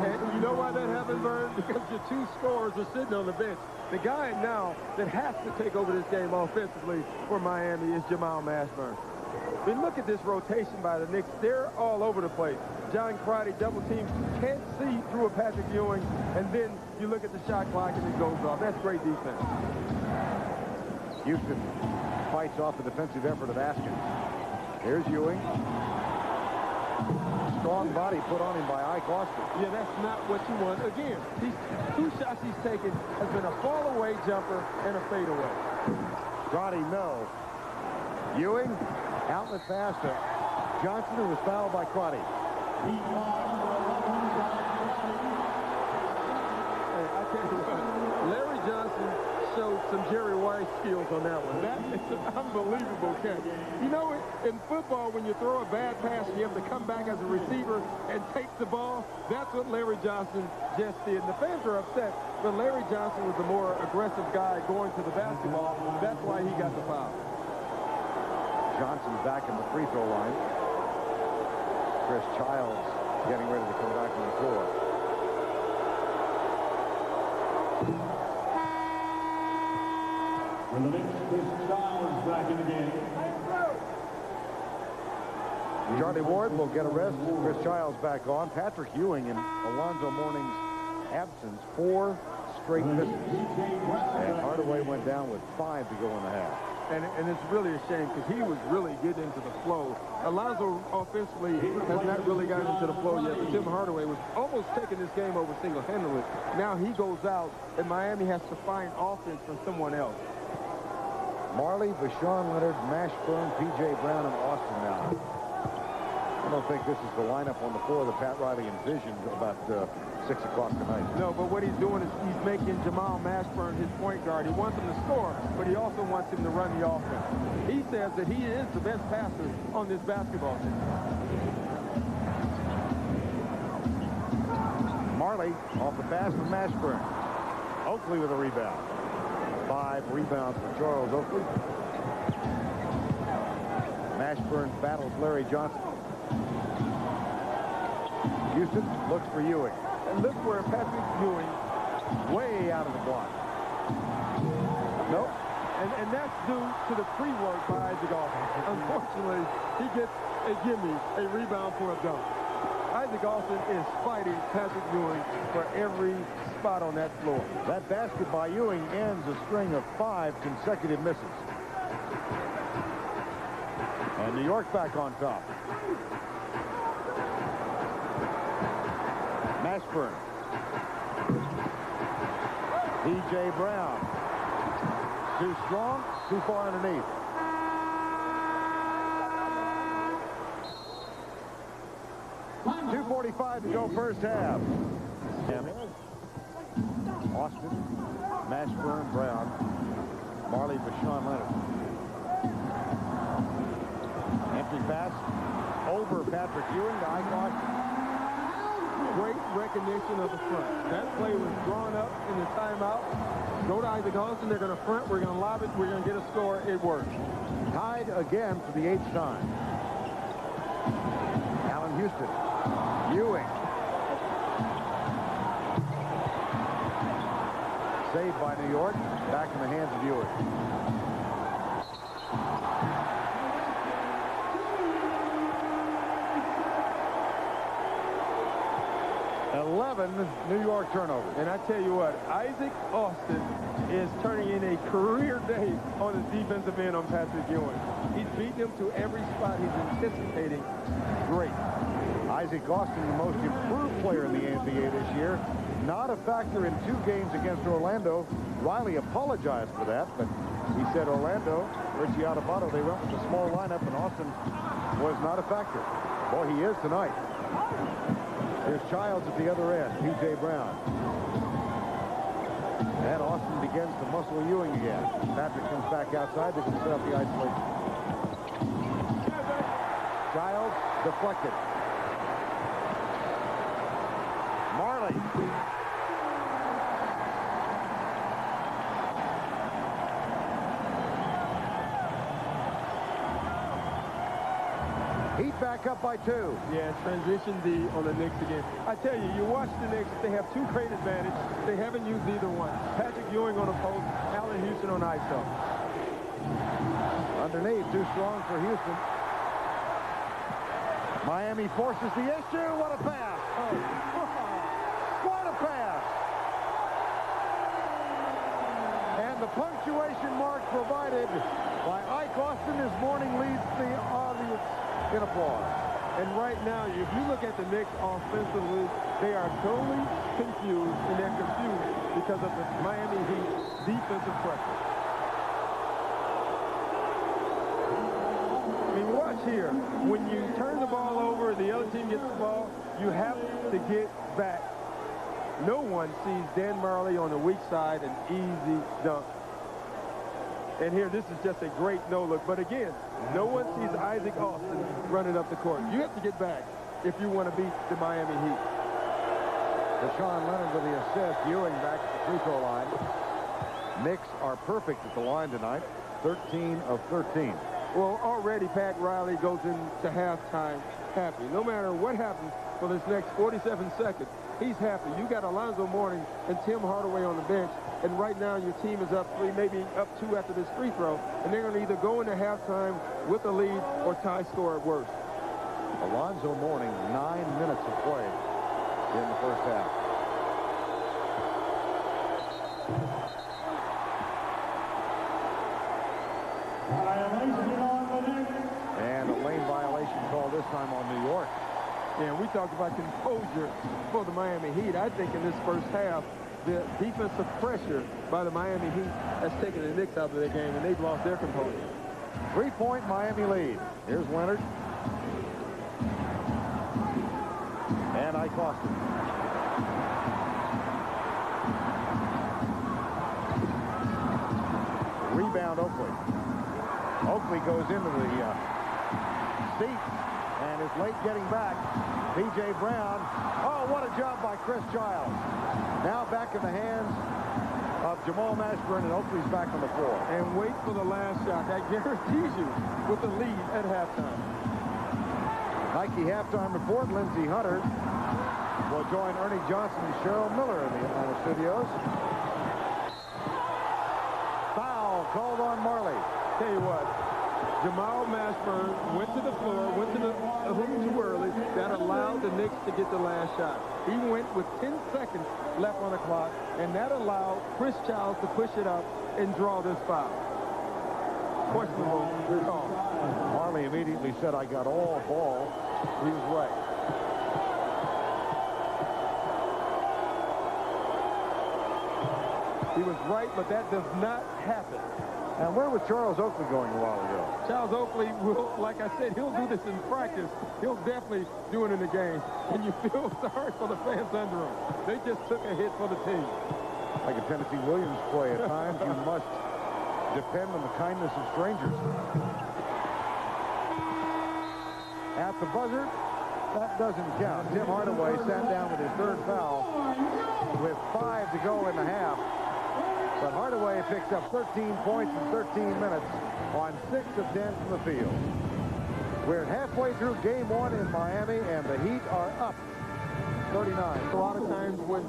[SPEAKER 5] And you know why that happened, Vern? Because your 2 scorers are sitting on the bench. The guy now that has to take over this game offensively for Miami is Jamal Mashburn. I mean, look at this rotation by the Knicks. They're all over the place. John Crotty double team, can't see through a Patrick Ewing, and then you look at the shot clock and it goes off. That's great defense.
[SPEAKER 3] Houston fights off the defensive effort of Askins. Here's Ewing. Strong body put on him by Ike Austin.
[SPEAKER 5] Yeah, that's not what you want. Again, these 2 shots he's taken has been a fall-away jumper and a fadeaway.
[SPEAKER 3] Crotty, no. Ewing, outlet pass to Johnson, who was fouled by Crotty.
[SPEAKER 5] Hey, I tell you what, Larry Johnson showed some Jerry Rice skills on that one. That is an unbelievable catch. You know, in football, when you throw a bad pass, you have to come back as a receiver and take the ball. That's what Larry Johnson just did. And the fans are upset, but Larry Johnson was the more aggressive guy going to the basketball. That's why he got the foul.
[SPEAKER 3] Johnson's back in the free throw line. Chris Childs getting ready to come back on the floor.
[SPEAKER 6] For the Knicks, Chris Childs back in the game.
[SPEAKER 3] Charlie Ward will get a rest. Chris Childs back on. Patrick Ewing in Alonzo Mourning's absence. 4 straight misses. And Hardaway went down with 5 to go in the half.
[SPEAKER 5] And it's really a shame because he was really getting into the flow. Alonzo offensively has not really gotten into the flow yet, but Tim Hardaway was almost taking this game over single-handedly. Now he goes out, and Miami has to find offense from someone else.
[SPEAKER 3] Marley, Bashawn Leonard, Mashburn, P.J. Brown, and Austin now. I don't think this is the lineup on the floor that Pat Riley envisioned about 6 o'clock tonight.
[SPEAKER 5] No, but what he's doing is he's making Jamal Mashburn his point guard. He wants him to score, but he also wants him to run the offense. He says that he is the best passer on this basketball team.
[SPEAKER 3] Marley off the pass from Mashburn. Oakley with a rebound. 5 rebounds for Charles Oakley. Mashburn battles Larry Johnson. Houston looks for Ewing.
[SPEAKER 5] And look where Patrick Ewing,
[SPEAKER 3] Way out of the block.
[SPEAKER 5] nope. And that's due to the pre-work by Isaac Austin. Unfortunately, he gets a gimme, a rebound for a dunk. Isaac Austin is fighting Patrick Ewing for every spot on that floor.
[SPEAKER 3] That basket by Ewing ends a string of 5 consecutive misses. And New York back on top. Mashburn. P.J. Brown. Too strong, too far underneath. 2:35 to go first half. Austin, Mashburn, Brown, Marley for Sean Leonard. Empty pass over Patrick Ewing to Ike Austin.
[SPEAKER 5] Great recognition of the front. That play was drawn up in the timeout. Go to Isaac Austin. They're going to front. We're going to lob it. We're going to get a score. It worked.
[SPEAKER 3] Tied again for the 8th time. Allen Houston. Ewing. Saved by New York. Back in the hands of Ewing. 11 New York turnovers.
[SPEAKER 5] And I tell you what, Isaac Austin is turning in a career day on his defensive end on Patrick Ewing. He's beating him to every spot he's anticipating. Great.
[SPEAKER 3] Isaac Austin, the most improved player in the NBA this year. Not a factor in 2 games against Orlando. Riley apologized for that, but he said Orlando, Richie Adebayo, they went with a small lineup, and Austin was not a factor. Boy, he is tonight. Here's Childs at the other end, P.J. Brown. And Austin begins to muscle Ewing again. Patrick comes back outside. They can set up the isolation. Childs deflected. Marley. Heat back up by 2.
[SPEAKER 5] Yeah, transition D on the Knicks again. I tell you, you watch the Knicks, they have 2 great advantage. They haven't used either one. Patrick Ewing on the post, Allen Houston on ISO.
[SPEAKER 3] Underneath, too strong for Houston. Miami forces the issue. What a pass. Oh. What a pass. And the punctuation mark provided by Ike Austin this morning leads the audience in applause.
[SPEAKER 5] And right now, if you look at the Knicks offensively, they are totally confused, and they're confused because of the Miami Heat defensive pressure. I mean, watch here. When you turn the ball over, the other team gets the ball, you have to get back. No one sees Dan Marley on the weak side an easy dunk. And here, this is just a great no-look. But again, no one sees Isaac Austin running up the court. You have to get back if you want to beat the Miami Heat.
[SPEAKER 3] Deshaun Leonard with the assist. Ewing back to the free throw line. Knicks are perfect at the line tonight. 13 of 13.
[SPEAKER 5] Well, already Pat Riley goes into halftime happy. No matter what happens for this next 47 seconds, he's happy. You got Alonzo Mourning and Tim Hardaway on the bench. And right now your team is up 3, maybe up 2 after this free throw. And they're going to either go into halftime with a lead or tie score at worst.
[SPEAKER 3] Alonzo Mourning, 9 minutes of play in the first half.
[SPEAKER 6] Violation on the Knicks.
[SPEAKER 3] And a lane violation call this time on New York.
[SPEAKER 5] Yeah, we talked about composure for the Miami Heat. I think in this first half, the defensive pressure by the Miami Heat has taken the Knicks out of their game, and they've lost their composure.
[SPEAKER 3] 3-point Miami lead. Here's Leonard. And Ike Austin. Rebound Oakley. Oakley goes into the seats and is late getting back. P.J. Brown. Oh, what a job by Chris Childs. Now back in the hands of Jamal Mashburn, and Oakley's back on the floor.
[SPEAKER 5] And wait for the last shot. That guarantees you with the lead at halftime.
[SPEAKER 3] Nike halftime report. Lindsey Hunter will join Ernie Johnson and Cheryl Miller in the Atlanta studios. Foul called on Marley.
[SPEAKER 5] Tell you what, Jamal Mashburn went to the floor, went to the hoop too early. That allowed the Knicks to get the last shot. He went with 10 seconds left on the clock, and that allowed Chris Childs to push it up and draw this foul. Questionable call.
[SPEAKER 3] Marley immediately said, I got all ball. He was right.
[SPEAKER 5] He was right, but that does not happen
[SPEAKER 3] And where was Charles Oakley going a while ago?
[SPEAKER 5] Charles Oakley will, like I said, he'll do this in practice. He'll definitely do it in the game. And you feel sorry for the fans under him. They just took a hit for the team.
[SPEAKER 3] Like a Tennessee Williams play at times, you must depend on the kindness of strangers. At the buzzer, that doesn't count. Tim Hardaway sat down with his third foul with 5 to go in the half. But Hardaway picks up 13 points in 13 minutes on 6 of 10 from the field. We're halfway through game 1 in Miami, and the Heat are up 39.
[SPEAKER 5] A lot of times when,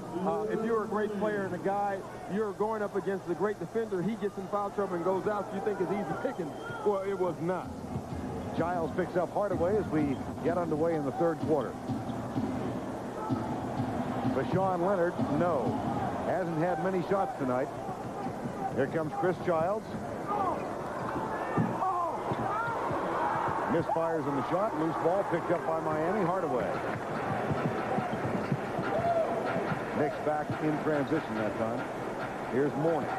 [SPEAKER 5] if you're a great player and a guy, you're going up against the great defender, he gets in foul trouble and goes out, you think it's easy picking. Well, it was not.
[SPEAKER 3] Giles picks up Hardaway as we get underway in the third quarter. Bashawn Leonard, no. Hasn't had many shots tonight. Here comes Chris Childs. Misfires on the shot. Loose ball picked up by Miami. Hardaway. Knicks back in transition that time. Here's Mourning.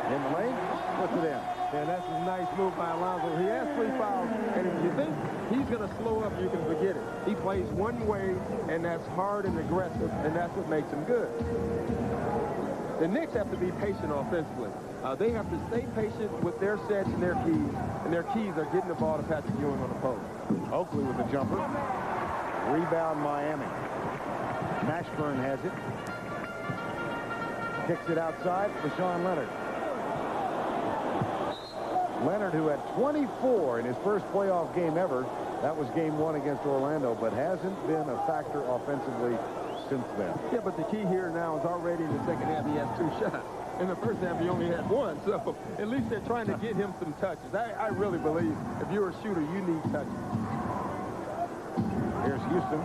[SPEAKER 3] In the lane. Puts it in.
[SPEAKER 5] And that's a nice move by Alonzo. He has 3 fouls, and if you think he's going to slow up, you can forget it. He plays one way, and that's hard and aggressive, and that's what makes him good. The Knicks have to be patient offensively. They have to stay patient with their sets and their keys are getting the ball to Patrick Ewing on the post.
[SPEAKER 3] Oakley with the jumper. Rebound Miami. Mashburn has it. Kicks it outside for Bashawn Leonard. Leonard, who had 24 in his first playoff game ever. That was game 1 against Orlando, but hasn't been a factor offensively since then.
[SPEAKER 5] Yeah, but the key here now is already in the second half he has 2 shots. In the first half he only had 1, so at least they're trying to get him some touches. I really believe if you're a shooter, you need touches.
[SPEAKER 3] Here's Houston.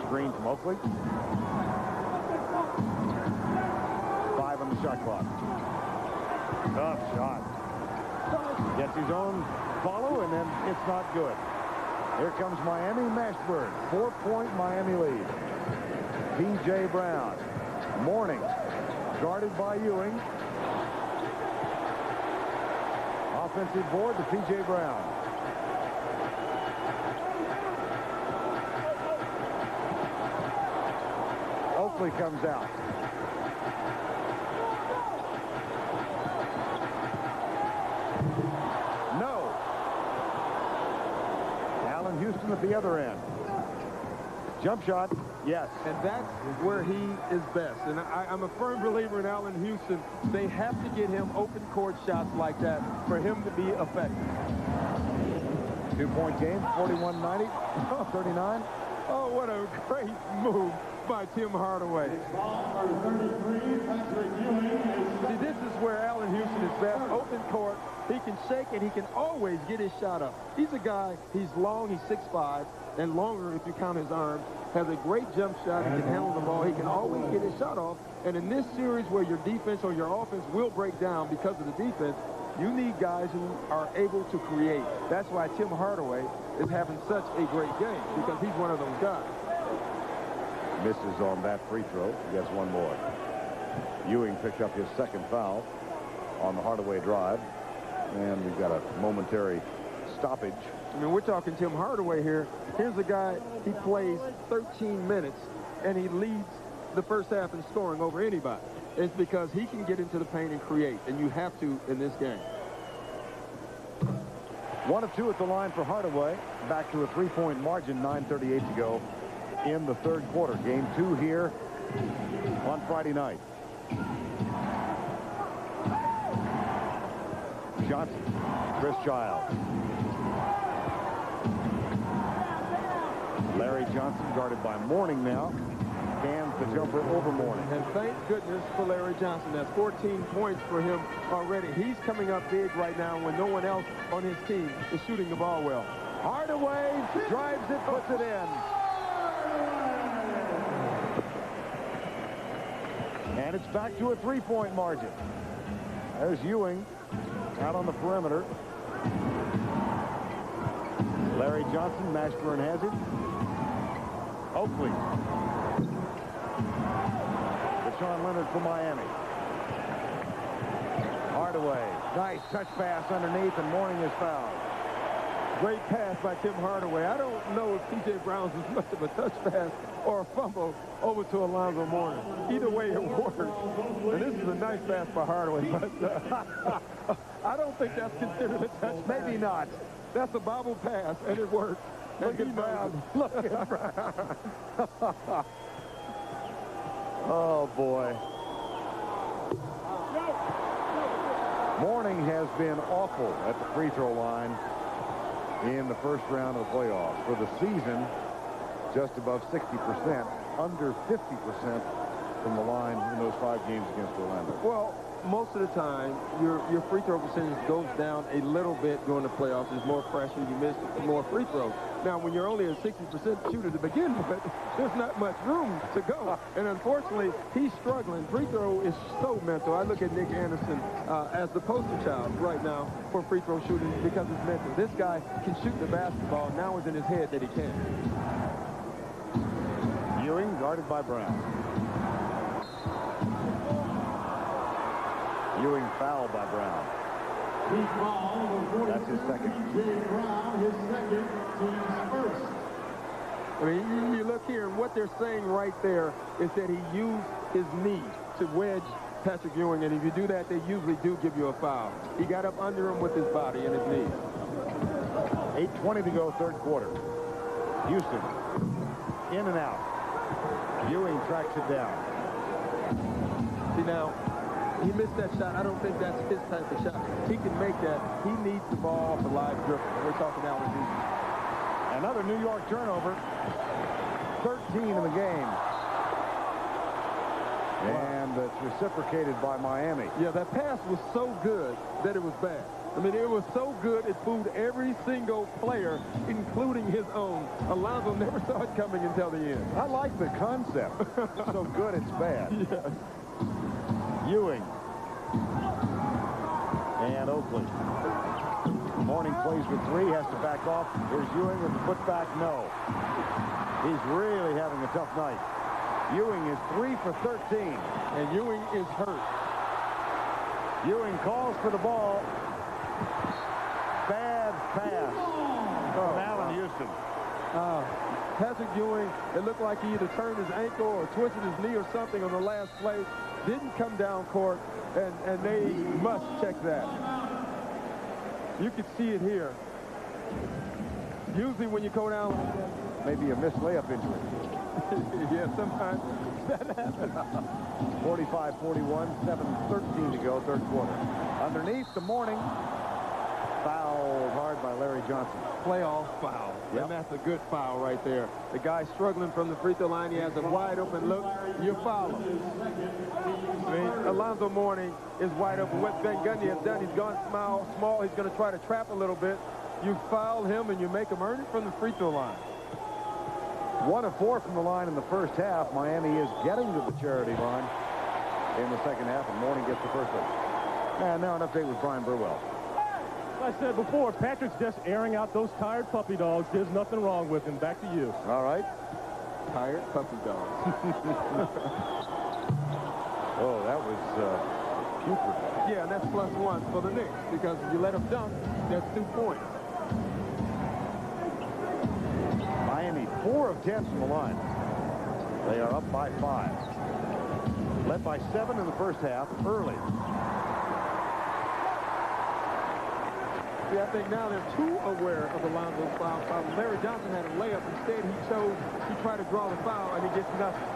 [SPEAKER 3] Screen from Oakley. 5 on the shot clock. Tough shot. Gets his own follow, and then it's not good. Here comes Miami. Mashburn. 4-point Miami lead. P.J. Brown. Mourning. Guarded by Ewing. Offensive board to P.J. Brown. Oakley comes out. No. Allen Houston at the other end. Jump shot, yes.
[SPEAKER 5] And that's where he is best. And I'm a firm believer in Allen Houston. They have to get him open court shots like that for him to be effective.
[SPEAKER 3] 2-point game, 41-90, 39.
[SPEAKER 5] Oh, what a great move by Tim Hardaway. See, this is where Allen Houston is best. Open court, he can shake and he can always get his shot up. He's a guy, he's long, he's 6'5", and longer if you count his arms. Has a great jump shot, he can handle the ball, he can always get his shot off. And in this series where your defense or your offense will break down because of the defense, you need guys who are able to create. That's why Tim Hardaway is having such a great game, because he's one of those guys.
[SPEAKER 3] Misses on that free throw. He gets one more. Ewing picked up his second foul on the Hardaway drive. And we've got a momentary stoppage.
[SPEAKER 5] I mean, we're talking Tim Hardaway here. Here's a guy, he plays 13 minutes, and he leads the first half in scoring over anybody. It's because he can get into the paint and create, and you have to in this game.
[SPEAKER 3] 1 of 2 at the line for Hardaway. Back to a 3-point margin, 9:38 to go in the third quarter. Game 2 here on Friday night. Johnson, Chris Childs. Larry Johnson guarded by Mourning now. Cans the jumper over Mourning.
[SPEAKER 5] And thank goodness for Larry Johnson. That's 14 points for him already. He's coming up big right now when no one else on his team is shooting the ball well.
[SPEAKER 3] Hardaway drives it, puts it in. And it's back to a 3-point margin. There's Ewing out on the perimeter. Larry Johnson, Mashburn has it. Oakley. Bashawn Leonard for Miami. Hardaway. Nice touch pass underneath, and Mourning is fouled.
[SPEAKER 5] Great pass by Tim Hardaway. I don't know if T.J. Brown's as much of a touch pass or a fumble over to Alonzo Mourning. Either way, it works. And this is a nice pass by Hardaway, but I don't think that's considered a touch pass.
[SPEAKER 3] Maybe not.
[SPEAKER 5] That's a bobble pass, and it works.
[SPEAKER 3] Look at Brown. Look at Brown. Oh, boy. Mourning has been awful at the free throw line in the first round of the playoffs. For the season, just above 60%, under 50% from the line in those 5 games against Orlando.
[SPEAKER 5] Well, most of the time, your free throw percentage goes down a little bit during the playoffs. There's more pressure. You miss more free throws. Now, when you're only a 60% shooter to begin with, there's not much room to go. And unfortunately, he's struggling. Free throw is so mental. I look at Nick Anderson as the poster child right now for free throw shooting because it's mental. This guy can shoot the basketball. Now it's in his head that he can.
[SPEAKER 3] Ewing guarded by Brown. Ewing fouled by Brown. That's his second.
[SPEAKER 6] Brown, his second, team's first.
[SPEAKER 5] I mean, you look here, and what they're saying right there is that he used his knee to wedge Patrick Ewing, and if you do that, they usually do give you a foul. He got up under him with his body and his knee.
[SPEAKER 3] 8:20 to go, third quarter. Houston, in and out. Ewing tracks it down.
[SPEAKER 5] See, now, he missed that shot. I don't think that's his type of shot. He can make that. He needs the ball off the live dribble. We're talking now with Houston.
[SPEAKER 3] Another New York turnover. 13 in the game. And it's reciprocated by Miami.
[SPEAKER 5] Yeah, that pass was so good that it was bad. I mean, it was so good it fooled every single player, including his own. Alonzo never saw it coming until the end.
[SPEAKER 3] I like the concept. It's so good it's bad.
[SPEAKER 5] Yes.
[SPEAKER 3] Ewing. And Oakley. Mourning plays with 3, has to back off. Here's Ewing with the putback. No. He's really having a tough night. Ewing is 3 for 13.
[SPEAKER 5] And Ewing is hurt.
[SPEAKER 3] Ewing calls for the ball. Bad pass from Allen Houston.
[SPEAKER 5] Patrick Ewing, it looked like he either turned his ankle or twisted his knee or something on the last play. Didn't come down court, and they must check that. You can see it here. Usually when you go down like that,
[SPEAKER 3] Maybe a missed layup injury.
[SPEAKER 5] yeah, sometimes that happens.
[SPEAKER 3] 45-41, 7:13 to go, third quarter. Underneath the Mourning. Fouled hard by Larry Johnson.
[SPEAKER 5] Playoff foul.
[SPEAKER 3] Yep.
[SPEAKER 5] And that's a good foul right there. The guy struggling from the free throw line. He has a wide open look. You foul him. I mean, Alonzo Mourning is wide open. What Van Gundy has done, he's gone small. He's going to try to trap a little bit. You foul him and you make him earn it from the free throw line.
[SPEAKER 3] 1 of 4 from the line in the first half. Miami is getting to the charity line in the second half, and Mourning gets the first one. And now an update with Brian Burwell.
[SPEAKER 4] I said before, Patrick's just airing out those tired puppy dogs. There's nothing wrong with him. Back to you.
[SPEAKER 3] All right.
[SPEAKER 5] Tired puppy dogs.
[SPEAKER 3] Oh, that was putrid.
[SPEAKER 5] Yeah, and that's +1 for the Knicks, because if you let them dunk, that's 2 points.
[SPEAKER 3] Miami 4 of 10 from the line. They are up by 5. Led by 7 in the first half early.
[SPEAKER 5] See, I think now they're too aware of Alonzo's foul problem. Larry Johnson had a layup. Instead, he chose to try to draw the foul, and he gets nothing.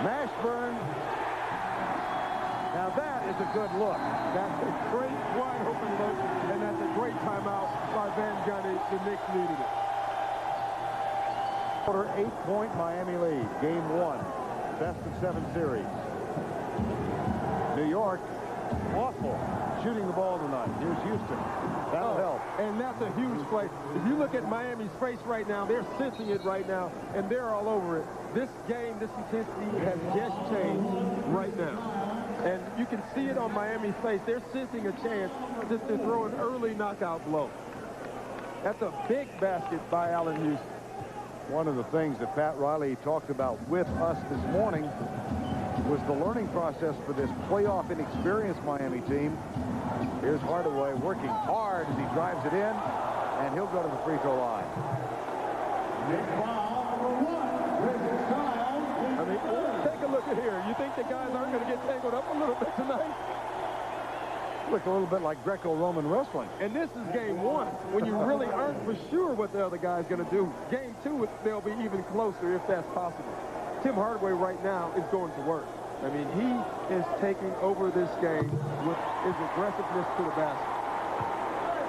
[SPEAKER 3] Mashburn. Now that is a good look.
[SPEAKER 5] That's a great wide open look, and that's a great timeout by Van Gundy. The Knicks needed it.
[SPEAKER 3] 8-point Miami lead. Game 1. Best of 7 series. New York, awful shooting the ball tonight. Here's Houston. That'll help.
[SPEAKER 5] And that's a huge play. If you look at Miami's face right now, they're sensing it right now, and they're all over it. This game, this intensity has just changed right now. And you can see it on Miami's face. They're sensing a chance to throw an early knockout blow. That's a big basket by Allen Houston.
[SPEAKER 3] One of the things that Pat Riley talked about with us this morning was the learning process for this playoff inexperienced Miami team. Here's Hardaway working hard as he drives it in, and he'll go to the free throw line.
[SPEAKER 5] I mean, take a look at here. You think the guys aren't going to get tangled up a little bit tonight?
[SPEAKER 3] Look a little bit like Greco-Roman wrestling.
[SPEAKER 5] And this is game one, when you really aren't for sure what the other guy's going to do. Game two, they'll be even closer if that's possible. Tim Hardaway right now is going to work. I mean, he is taking over this game with his aggressiveness to the basket.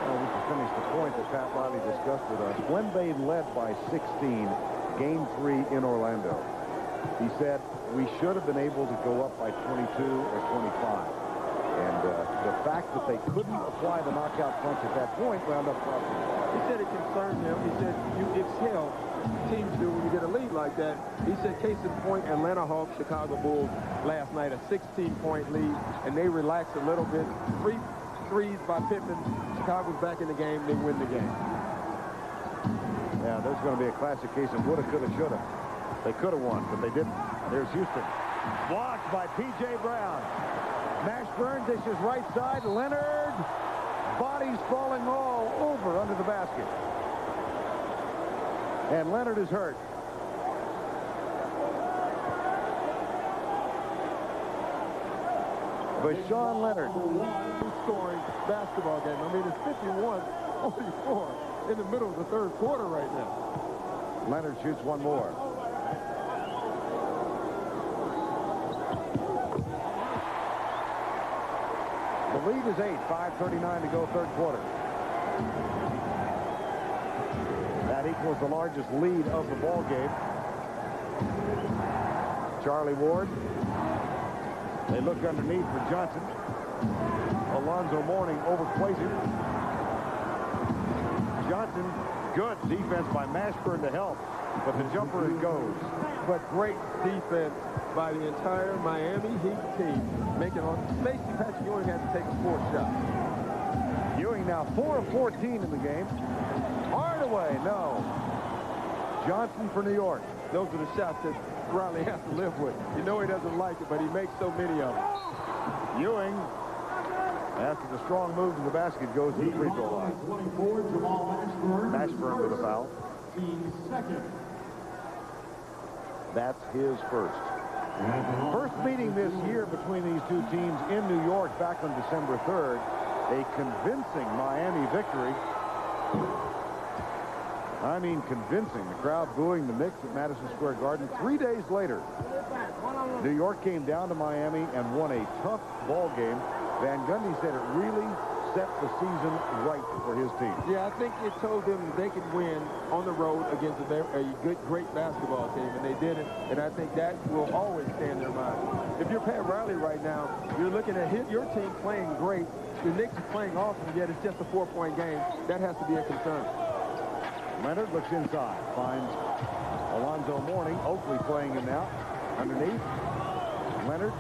[SPEAKER 3] Well, we can finish the point that Pat Riley discussed with us. When they led by 16, Game 3 in Orlando, he said, we should have been able to go up by 22 or 25. And the fact that they couldn't apply the knockout punch at that point wound up costing him.
[SPEAKER 5] He said it concerned him. He said you exhale, teams do when you get a lead like that. He said case in point, Atlanta Hawks, Chicago Bulls last night, a 16-point lead, and they relaxed a little bit. 3 threes by Pippen. Chicago's back in the game. They win the game.
[SPEAKER 3] Yeah, there's going to be a classic case of woulda, coulda, shoulda. They could have won, but they didn't. There's Houston. Blocked by P.J. Brown. Mashburn dishes right side. Leonard. Bodies falling all over under the basket. And Leonard is hurt. But Sean Leonard.
[SPEAKER 5] Scoring basketball game. I mean, it's 51-44 in the middle of the third quarter right now.
[SPEAKER 3] Leonard shoots one more. The lead is 8, 5:39 to go, third quarter. That equals the largest lead of the ball game. Charlie Ward. They look underneath for Johnson. Alonzo Mourning overplays him. Johnson, good defense by Mashburn to help, but the jumper goes.
[SPEAKER 5] But great defense by the entire Miami Heat team. Making on Stacey Patrick Ewing had to take a fourth shot.
[SPEAKER 3] Ewing now 4 of 14 in the game. Hardaway, no. Johnson for New York.
[SPEAKER 5] Those are the shots that Riley has to live with. You know he doesn't like it, but he makes so many of them.
[SPEAKER 3] Ewing, after the strong move to the basket, goes to the free throw line. Mashburn with a foul. That's his first. First meeting this year between these two teams in New York back on December 3rd. A convincing Miami victory. I mean convincing. The crowd booing the Knicks at Madison Square Garden. 3 days later, New York came down to Miami and won a tough ball game. Van Gundy said it really set the season right for his team.
[SPEAKER 5] Yeah, I think it told them they could win on the road against a good, great basketball team, and they did it, and I think that will always stay in their mind. If you're Pat Riley right now, you're looking at your team playing great. The Knicks are playing awesome, yet it's just a 4-point game. That has to be a concern.
[SPEAKER 3] Leonard looks inside, finds Alonzo Mourning. Oakley playing him now. Underneath. Leonard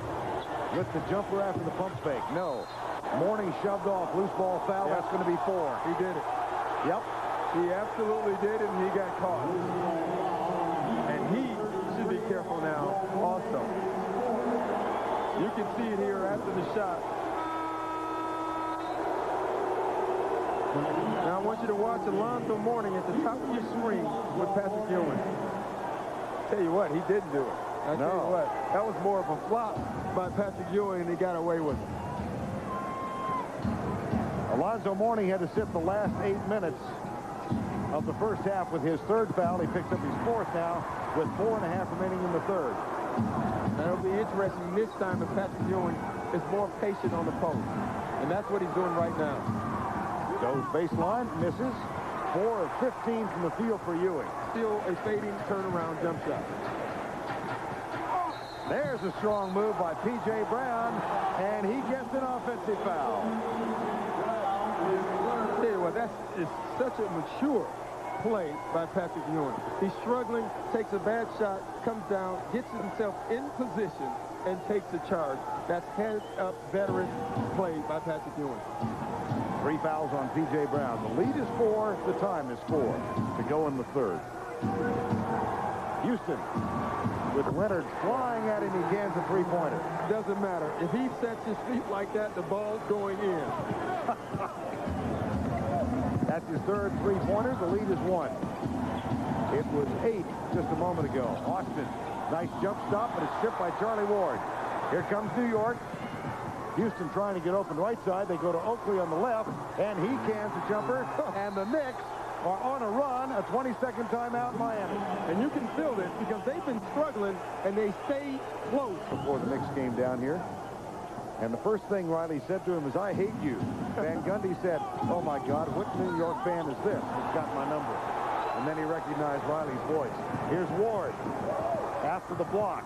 [SPEAKER 3] with the jumper after the pump fake. No. Mourning shoved off. Loose ball foul. That's going to be 4.
[SPEAKER 5] He did it.
[SPEAKER 3] Yep.
[SPEAKER 5] He absolutely did it, and he got caught. And he should be careful now also. You can see it here after the shot. Now I want you to watch Alonzo Mourning at the top of your screen with Patrick Ewing. Tell you what, he didn't do it. I tell you what, that was more of a flop by Patrick Ewing, and he got away with it.
[SPEAKER 3] Alonzo Mourning had to sit the last 8 minutes of the first half with his third foul. He picks up his fourth now with 4.5 remaining in the third.
[SPEAKER 5] That'll be interesting this time if Patrick Ewing is more patient on the post. And that's what he's doing right now.
[SPEAKER 3] Goes baseline, misses. 4 of 15 from the field for Ewing.
[SPEAKER 5] Still a fading turnaround jump shot.
[SPEAKER 3] There's a strong move by P.J. Brown, and he gets an offensive foul.
[SPEAKER 5] I'll tell you what, that is such a mature play by Patrick Ewing. He's struggling, takes a bad shot, comes down, gets himself in position, and takes a charge. That's head-up veteran play by Patrick Ewing.
[SPEAKER 3] 3 fouls on P.J. Brown. The lead is 4. The time is 4 to go in the third. Houston with Leonard flying at him. He cans a three-pointer.
[SPEAKER 5] Doesn't matter. If he sets his feet like that, the ball's going in.
[SPEAKER 3] That's his third three-pointer. The lead is 1. It was 8 just a moment ago. Austin, nice jump stop, but it's stripped by Charlie Ward. Here comes New York. Houston trying to get open right side. They go to Oakley on the left, and he cans the jumper. And the Knicks are on a run, a 20-second timeout in Miami.
[SPEAKER 5] And you can feel this because they've been struggling, and they stay close.
[SPEAKER 3] Before the Knicks came down here. And the first thing Riley said to him is, "I hate you." Van Gundy said, "Oh, my God, what New York fan is this? He's got my number." And then he recognized Riley's voice. Here's Ward after the block.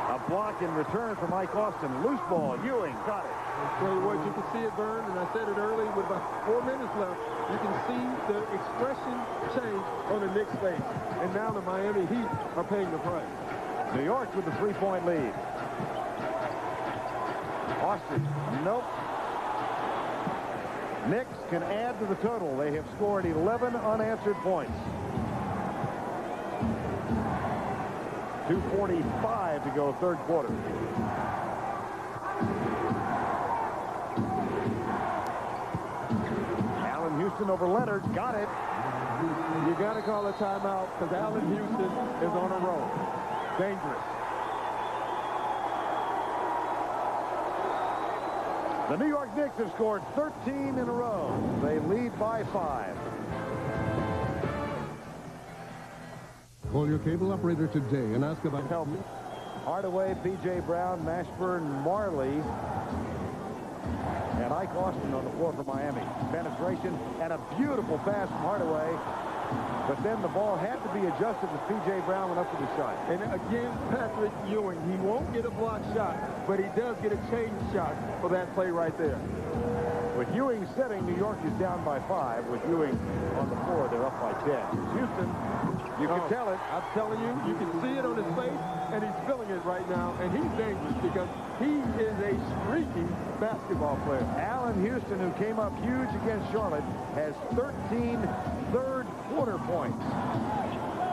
[SPEAKER 3] A block in return from Mike Austin. Loose ball. Ewing got it.
[SPEAKER 5] I'll tell you what, you can see it, Vern, and I said it early with about 4 minutes left. You can see the expression change on the Knicks' face. And now the Miami Heat are paying the price.
[SPEAKER 3] New York with the three-point lead. Austin, nope. Knicks can add to the total. They have scored 11 unanswered points. 2:45 to go, third quarter. Allen Houston over Leonard. Got it.
[SPEAKER 5] You got to call a timeout because Allen Houston is on a roll. Dangerous.
[SPEAKER 3] The New York Knicks have scored 13 in a row. They lead by 5.
[SPEAKER 7] Call your cable operator today and ask about help.
[SPEAKER 3] Hardaway, P.J. Brown, Mashburn, Marley, and Ike Austin on the floor for Miami. Penetration and a beautiful pass from Hardaway. But then the ball had to be adjusted as P.J. Brown went up to the shot.
[SPEAKER 5] And again, Patrick Ewing, he won't get a block shot, but he does get a change shot for that play right there.
[SPEAKER 3] With Ewing setting, New York is down by 5. With Ewing on the floor, they're up by 10. Houston, you can tell it.
[SPEAKER 5] I'm telling you, you can see it on his face, and he's feeling it right now, and he's dangerous because he is a streaky basketball player.
[SPEAKER 3] Allen Houston, who came up huge against Charlotte, has 13 third quarter points.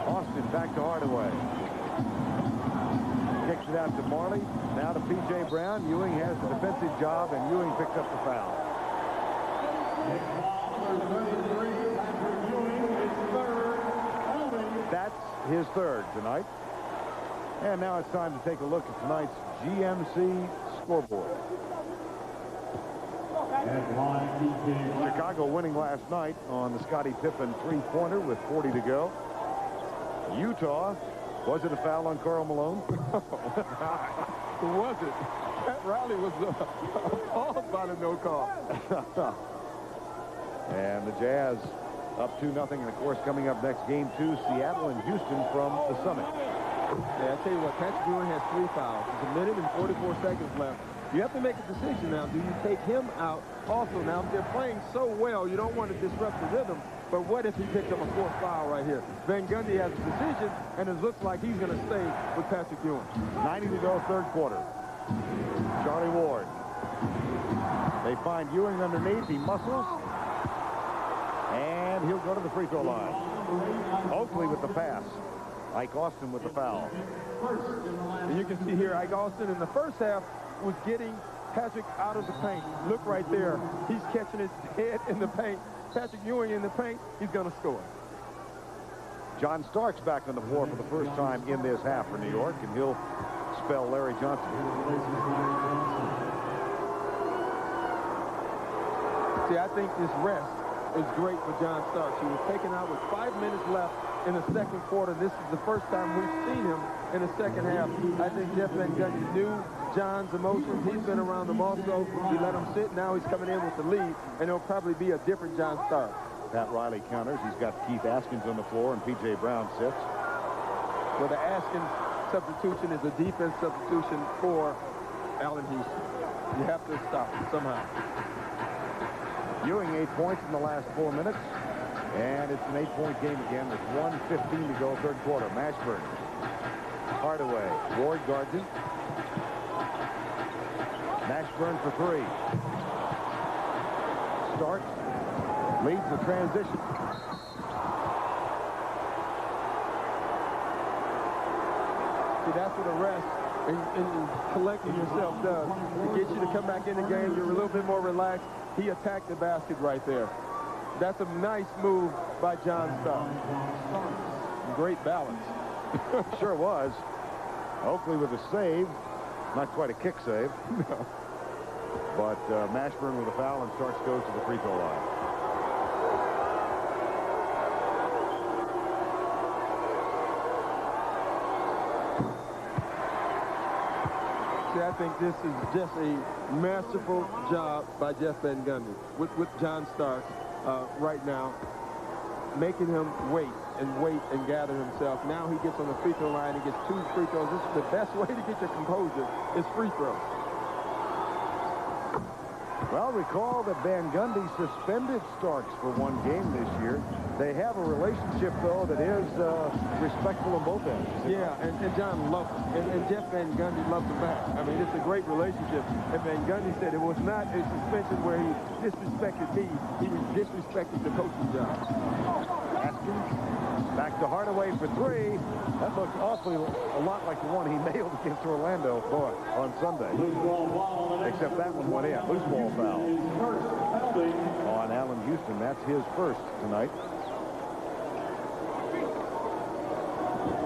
[SPEAKER 3] Austin back to Hardaway. Kicks it out to Marley. Now to P.J. Brown. Ewing has the defensive job, and Ewing picks up the foul. That's his third tonight. And now it's time to take a look at tonight's GMC scoreboard. Chicago winning last night on the Scottie Pippen three-pointer with 40 to go. Utah, was it a foul on Karl Malone?
[SPEAKER 5] Who was it? Pat Riley was appalled by the no call.
[SPEAKER 3] And the Jazz up 2-0. And of course, coming up next, game 2, Seattle and Houston from the Summit.
[SPEAKER 5] Yeah, I tell you what, Patrick Ewing has 3 fouls. There's a minute and 44 seconds left. You have to make a decision now. Do you take him out also? Now, if they're playing so well, you don't want to disrupt the rhythm. But what if he picks up a 4th foul right here? Van Gundy has a decision, and it looks like he's going to stay with Patrick Ewing.
[SPEAKER 3] 90 to go, third quarter. Charlie Ward. They find Ewing underneath. He muscles. And he'll go to the free throw line. Oakley with the pass. Ike Austin with the foul.
[SPEAKER 5] And you can see here, Ike Austin in the first half was getting Patrick out of the paint. Look right there. He's catching his head in the paint. Patrick Ewing in the paint. He's going to score.
[SPEAKER 3] John Starks back on the floor for the first time in this half for New York, and he'll spell Larry Johnson.
[SPEAKER 5] See, I think this rest is great for John Starks. He was taken out with 5 minutes left in the second quarter. This is the first time we've seen him in the second half. I think Jeff Van Gundy knew John's emotions. He's been around them also. He let him sit. Now he's coming in with the lead, and it'll probably be a different John Starks.
[SPEAKER 3] Pat Riley counters. He's got Keith Askins on the floor, and P.J. Brown sits.
[SPEAKER 5] Well, the Askins substitution is a defense substitution for Allen Houston. You have to stop him somehow.
[SPEAKER 3] Ewing 8 points in the last 4 minutes. And it's an 8-point game again with 1:15 to go, third quarter. Mashburn. Hardaway. Ward guards him. Mashburn for 3. Starks leads the transition.
[SPEAKER 5] See, that's what a rest and collecting yourself does. To get you to come back in the game, you're a little bit more relaxed. He attacked the basket right there. That's a nice move by John Stark. Great balance.
[SPEAKER 3] Sure was. Oakley with a save. Not quite a kick save.
[SPEAKER 5] No.
[SPEAKER 3] But Mashburn with a foul, and Starks goes to the free throw line.
[SPEAKER 5] See, I think this is just a masterful job by Jeff Van Gundy with John Starks right now, making him wait and gather himself. Now he gets on the free throw line. He gets 2 free throws. This is the best way to get your composure is free throws.
[SPEAKER 3] Well, recall that Van Gundy suspended Starks for 1 game this year. They have a relationship, though, that is respectful on both ends.
[SPEAKER 5] Yeah, and John loves him. And Jeff Van Gundy loves him back. I mean, it's a great relationship. And Van Gundy said it was not a suspension where he disrespected me. He disrespected the coaching job.
[SPEAKER 3] Haskins back to Hardaway for 3. That looked awfully a lot like the one he nailed against Orlando on Sunday. Except that one went in. Loose ball foul on Allen Houston. That's his first tonight.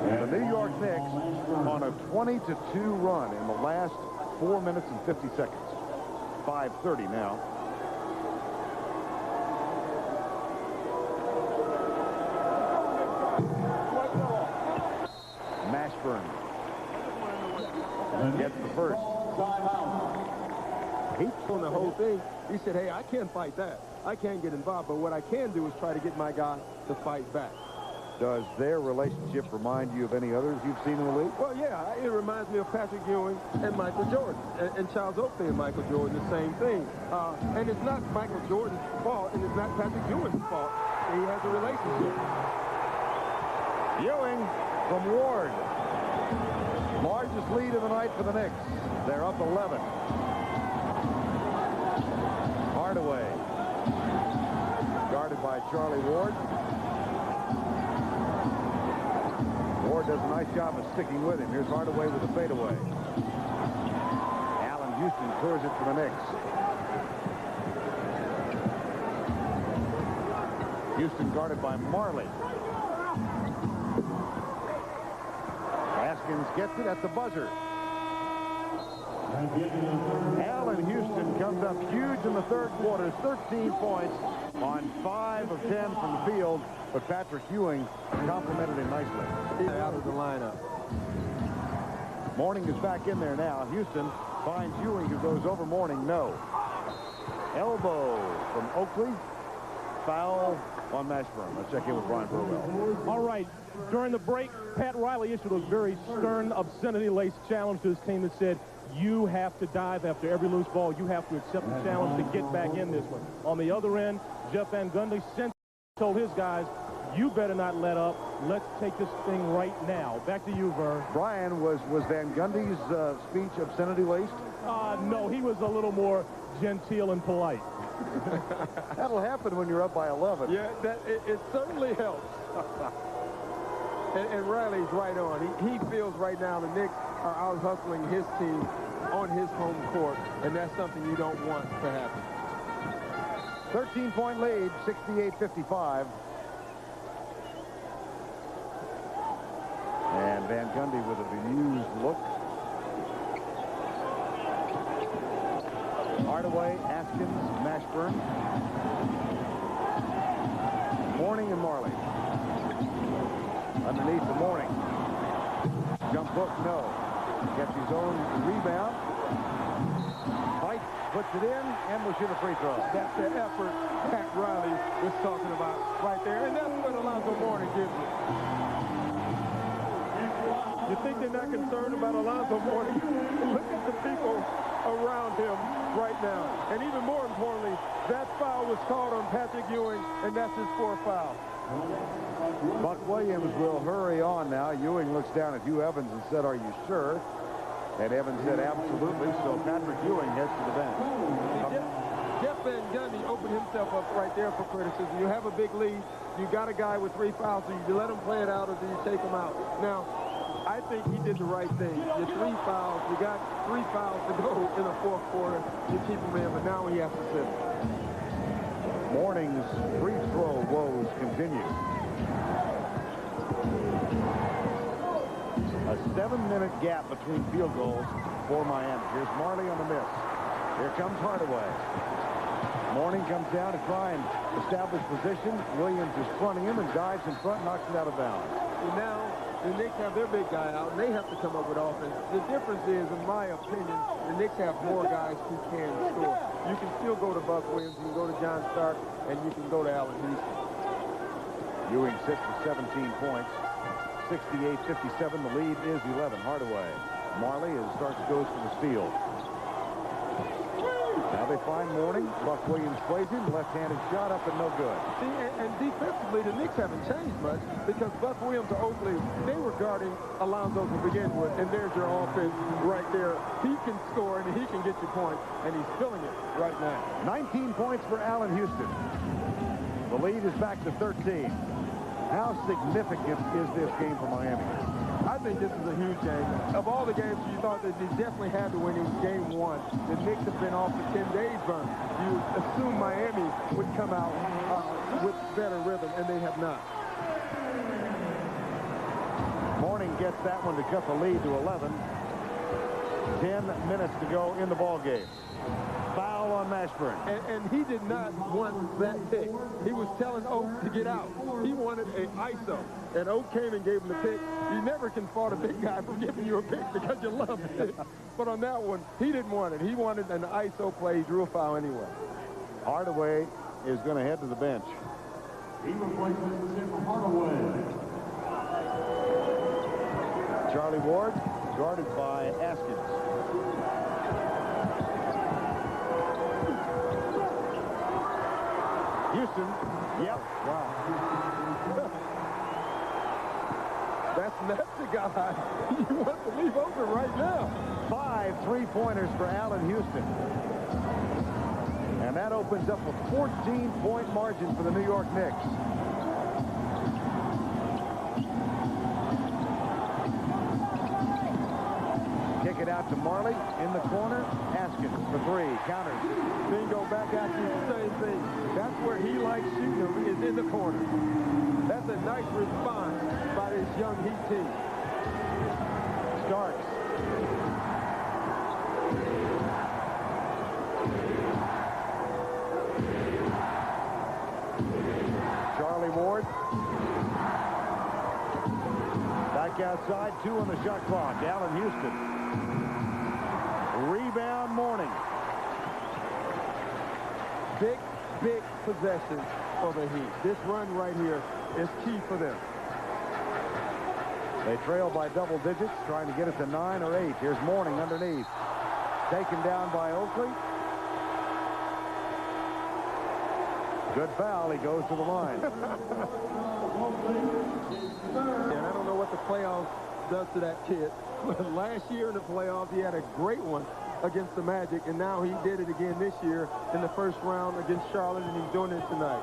[SPEAKER 3] The New York Knicks on a 20-2 run in the last 4 minutes and 50 seconds. 5:30 now. Mashburn gets the first.
[SPEAKER 5] He's on the whole thing. He said, hey, I can't fight that. I can't get involved, but what I can do is try to get my guy to fight back.
[SPEAKER 3] Does their relationship remind you of any others you've seen in the league?
[SPEAKER 5] Well, yeah, it reminds me of Patrick Ewing and Michael Jordan. And Charles Oakley and Michael Jordan, the same thing. And it's not Michael Jordan's fault, and it's not Patrick Ewing's fault. He has a relationship.
[SPEAKER 3] Ewing from Ward. Largest lead of the night for the Knicks. They're up 11. Hardaway. Guarded by Charlie Ward. Ward does a nice job of sticking with him. Here's Hardaway with a fadeaway. Allen Houston clears it for the Knicks. Houston guarded by Marley. Haskins gets it at the buzzer. Allen Houston comes up huge in the third quarter. 13 points on 5 of 10 from the field. But Patrick Ewing complimented him nicely.
[SPEAKER 5] He's out of the lineup.
[SPEAKER 3] Mourning is back in there now. Houston finds Ewing, who goes over Mourning. No. Elbow from Oakley. Foul on Mashburn. Let's check in with Brian Burwell.
[SPEAKER 4] All right. During the break, Pat Riley issued a very stern, obscenity-laced challenge to his team that said, you have to dive after every loose ball. You have to accept the challenge to get back in this one. On the other end, Jeff Van Gundy told his guys, you better not let up. Let's take this thing right now. Back to you, Vern.
[SPEAKER 3] Brian, was Van Gundy's speech obscenity-laced?
[SPEAKER 4] No, he was a little more genteel and polite.
[SPEAKER 3] That'll happen when you're up by 11.
[SPEAKER 5] Yeah, it certainly helps. and Riley's right on. He feels right now the Knicks are out hustling his team on his home court, and that's something you don't want to happen.
[SPEAKER 3] 13-point lead, 68-55. And Van Gundy with a bemused look. Hardaway, Haskins, Mashburn. Mourning and Marley. Underneath the Mourning. Jump hook, no. Gets his own rebound. Fight, puts it in, and will shoot a free throw.
[SPEAKER 5] That's the effort Pat Riley was talking about right there. And that's what Alonzo Mourning gives you. You think they're not concerned about Alonzo Mourning? Look at the people around him right now. And even more importantly, that foul was called on Patrick Ewing, and that's his 4th foul.
[SPEAKER 3] Buck Williams will hurry on now. Ewing looks down at Hugh Evans and said, are you sure? And Evans said, absolutely. So Patrick Ewing heads to the bench.
[SPEAKER 5] Jeff Van Gundy opened himself up right there for criticism. You have a big lead. You got a guy with 3 fouls, so you let him play it out or do you take him out? Now, I think he did the right thing. Your 3 fouls, you got 3 fouls to go in the fourth quarter. You keep him in, but now he has to sit him.
[SPEAKER 3] Morning's free throw woes continue. A 7-minute gap between field goals for Miami. Here's Marley on the miss. Here comes Hardaway. Morning comes down to try and establish position. Williams is fronting him and dives in front, knocks it out of bounds.
[SPEAKER 5] And now the Knicks have their big guy out, and they have to come up with offense. The difference is, in my opinion, the Knicks have more guys who can score. You can still go to Buck Williams, you can go to John Stark, and you can go to Allen Houston.
[SPEAKER 3] Ewing sits with 17 points. 68-57. The lead is 11. Hardaway. Marley as Starks goes for the steal. Now they find Morning. Buck Williams plays him. Left-handed shot up and no good.
[SPEAKER 5] See, and defensively, the Knicks haven't changed much because Buck Williams or Oakley, they were guarding Alonzo to begin with, and there's your offense right there. He can score, and he can get you points, and he's filling it right now.
[SPEAKER 3] 19 points for Allen Houston. The lead is back to 13. How significant is this game for Miami?
[SPEAKER 5] I think this is a huge game. Of all the games you thought that they definitely had to win, it was game 1. The Knicks have been off the 10 days run. You assume Miami would come out with better rhythm, and they have not.
[SPEAKER 3] Morning gets that one to cut the lead to 11. 10 minutes to go in the ball game. Foul on Mashburn.
[SPEAKER 5] And he did not want that pick. He was telling Oak to get out. He wanted an ISO. And Oak came and gave him the pick. You never can fault a big guy for giving you a pick because you love it. But on that one, he didn't want it. He wanted an ISO play. He drew a foul anyway.
[SPEAKER 3] Hardaway is going to head to the bench.
[SPEAKER 6] He replaces Tim Hardaway.
[SPEAKER 3] Charlie Ward guarded by Askins. Houston. Yep. Wow.
[SPEAKER 5] That's the guy you want to leave open right now.
[SPEAKER 3] 5 3-pointers for Allen Houston. And that opens up a 14-point margin for the New York Knicks. Kick it out to Marley in the corner. Haskins for 3. Counters.
[SPEAKER 5] Bingo, back at you, same thing. That's where he likes shooting them, is in the corner. That's a nice response by this young Heat team.
[SPEAKER 3] Starks. Charlie Ward. Back outside, 2 on the shot clock. Allen Houston. Rebound Morning.
[SPEAKER 5] Big possession for the Heat. This run right here is key for them.
[SPEAKER 3] They trail by double digits, trying to get it to 9 or 8. Here's Morning underneath. Taken down by Oakley. Good foul. He goes to the line.
[SPEAKER 5] And I don't know what the playoffs does to that kid. Last year in the playoffs, he had a great one against the Magic, and now he did it again this year in the first round against Charlotte, and he's doing it tonight.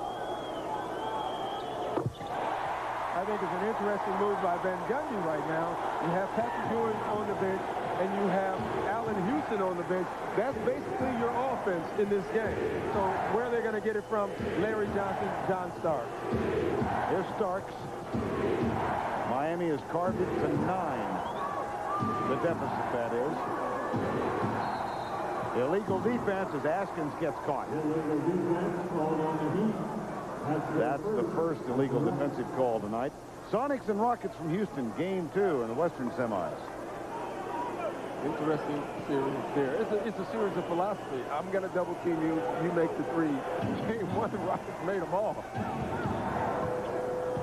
[SPEAKER 5] I think it's an interesting move by Van Gundy right now. You have Patrick Ewing on the bench, and you have Allen Houston on the bench. That's basically your offense in this game. So where are they going to get it from? Larry Johnson, John Stark.
[SPEAKER 3] Here's Starks. Miami has carved it to 9. The deficit, that is. Illegal defense as Askins gets caught. That's the first illegal defensive call tonight. Sonics and Rockets from Houston, game 2 in the Western semis.
[SPEAKER 5] Interesting series there. It's a series of philosophy. I'm going to double team you. You make the 3. Game 1, the Rockets made them all.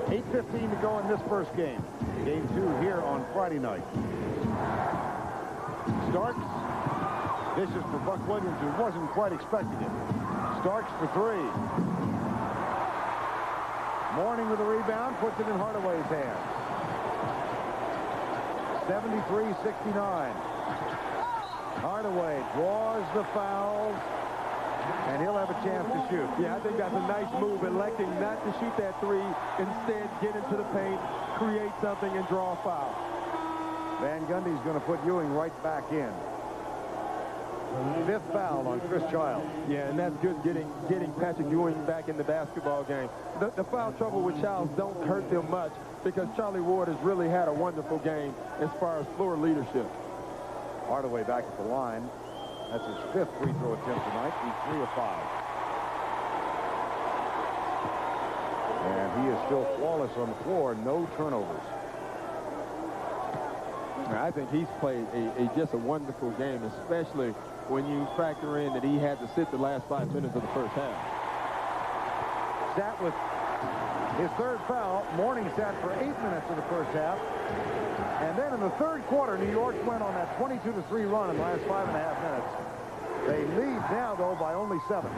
[SPEAKER 3] 8:15 to go in this first game. Game 2 here on Friday night. Starks. This is for Buck Williams, who wasn't quite expecting it. Starks for 3. Morning with a rebound, puts it in Hardaway's hands. 73-69. Hardaway draws the fouls, and he'll have a chance to shoot.
[SPEAKER 5] Yeah, I think that's a nice move, electing not to shoot that 3, instead get into the paint, create something, and draw a foul.
[SPEAKER 3] Van Gundy's going to put Ewing right back in. 5th foul on Chris Childs.
[SPEAKER 5] Yeah, and that's good getting Patrick Ewing back in the basketball game. The foul trouble with Childs don't hurt them much because Charlie Ward has really had a wonderful game as far as floor leadership.
[SPEAKER 3] Hardaway back at the line. That's his 5th free throw attempt tonight. He's 3 of 5. And he is still flawless on the floor. No turnovers.
[SPEAKER 5] I think he's played just a wonderful game, especially when you factor in that he had to sit the last 5 minutes of the first half.
[SPEAKER 3] Sat with his 3rd foul. Mourning sat for 8 minutes of the first half. And then in the 3rd quarter, New York went on that 22-3 run in the last 5.5 minutes. They lead now, though, by only 7.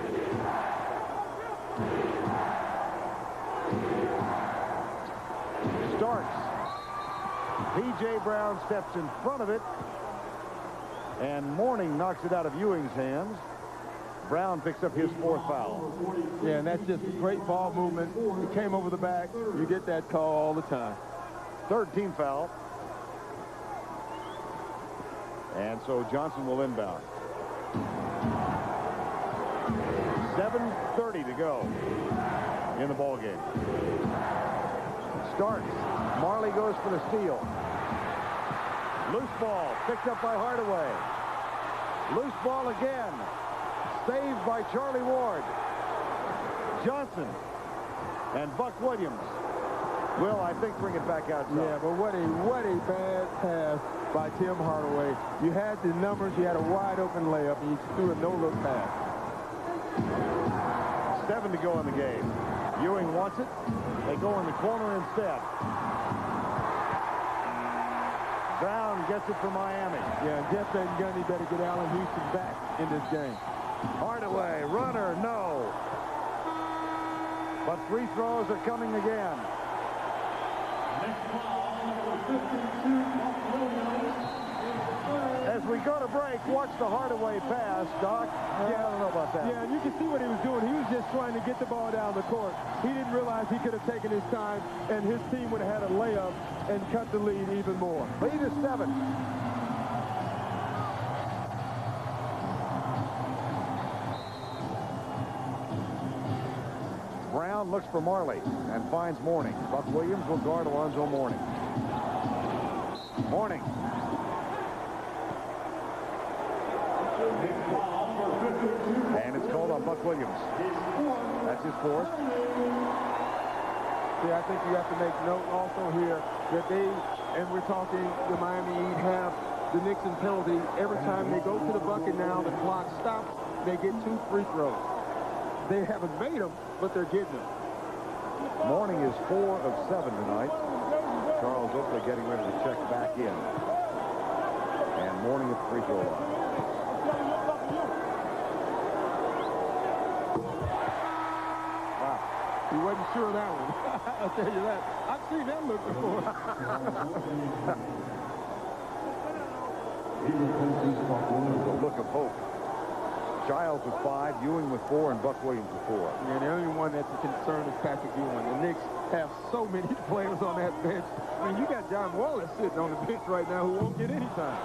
[SPEAKER 3] Starks. P.J. Brown steps in front of it. And Mourning knocks it out of Ewing's hands. Brown picks up his 4th foul.
[SPEAKER 5] Yeah, and that's just great ball movement. He came over the back. You get that call all the time.
[SPEAKER 3] 3rd team foul. And so Johnson will inbound. 7:30 to go in the ball game. Starks. Marley goes for the steal. Loose ball picked up by Hardaway. Loose ball again. Saved by Charlie Ward. Johnson and Buck Williams will, I think, bring it back outside.
[SPEAKER 5] Yeah, but what a bad pass by Tim Hardaway. You had the numbers, you had a wide open layup, and you threw a no-look pass.
[SPEAKER 3] 7 to go in the game. Ewing wants it. They go in the corner instead. Brown gets it for Miami.
[SPEAKER 5] Yeah, Jeff Van Gundy better get Allen Houston back in this game.
[SPEAKER 3] Hardaway, runner, no. But free throws are coming again. As we go to break, watch the Hardaway pass, Doc. Yeah, I don't know about that.
[SPEAKER 5] Yeah, and you can see what he was doing. He was just trying to get the ball down the court. He didn't realize he could have taken his time, and his team would have had a layup and cut the lead even more.
[SPEAKER 3] Lead is 7. Brown looks for Marley and finds Mourning. Buck Williams will guard Alonzo Mourning. Mourning. And it's called on Buck Williams. That's his 4th.
[SPEAKER 5] See, I think you have to make note also here that and we're talking the Miami Heat have the Nixon penalty. Every time they go to the bucket now, the clock stops, they get 2 free throws. They haven't made them, but they're getting them.
[SPEAKER 3] Mourning is 4 of 7 tonight. Charles Oakley getting ready to check back in. And Mourning at the free throw line. Wow.
[SPEAKER 5] He wasn't sure of that one. I'll tell you that. I've seen that look before.
[SPEAKER 3] The look of hope. Childs with 5, Ewing with 4, and Buck Williams with 4.
[SPEAKER 5] Yeah, the only one that's a concern is Patrick Ewing. The Knicks have so many players on that bench. I mean, you got John Wallace sitting on the bench right now who won't get any time.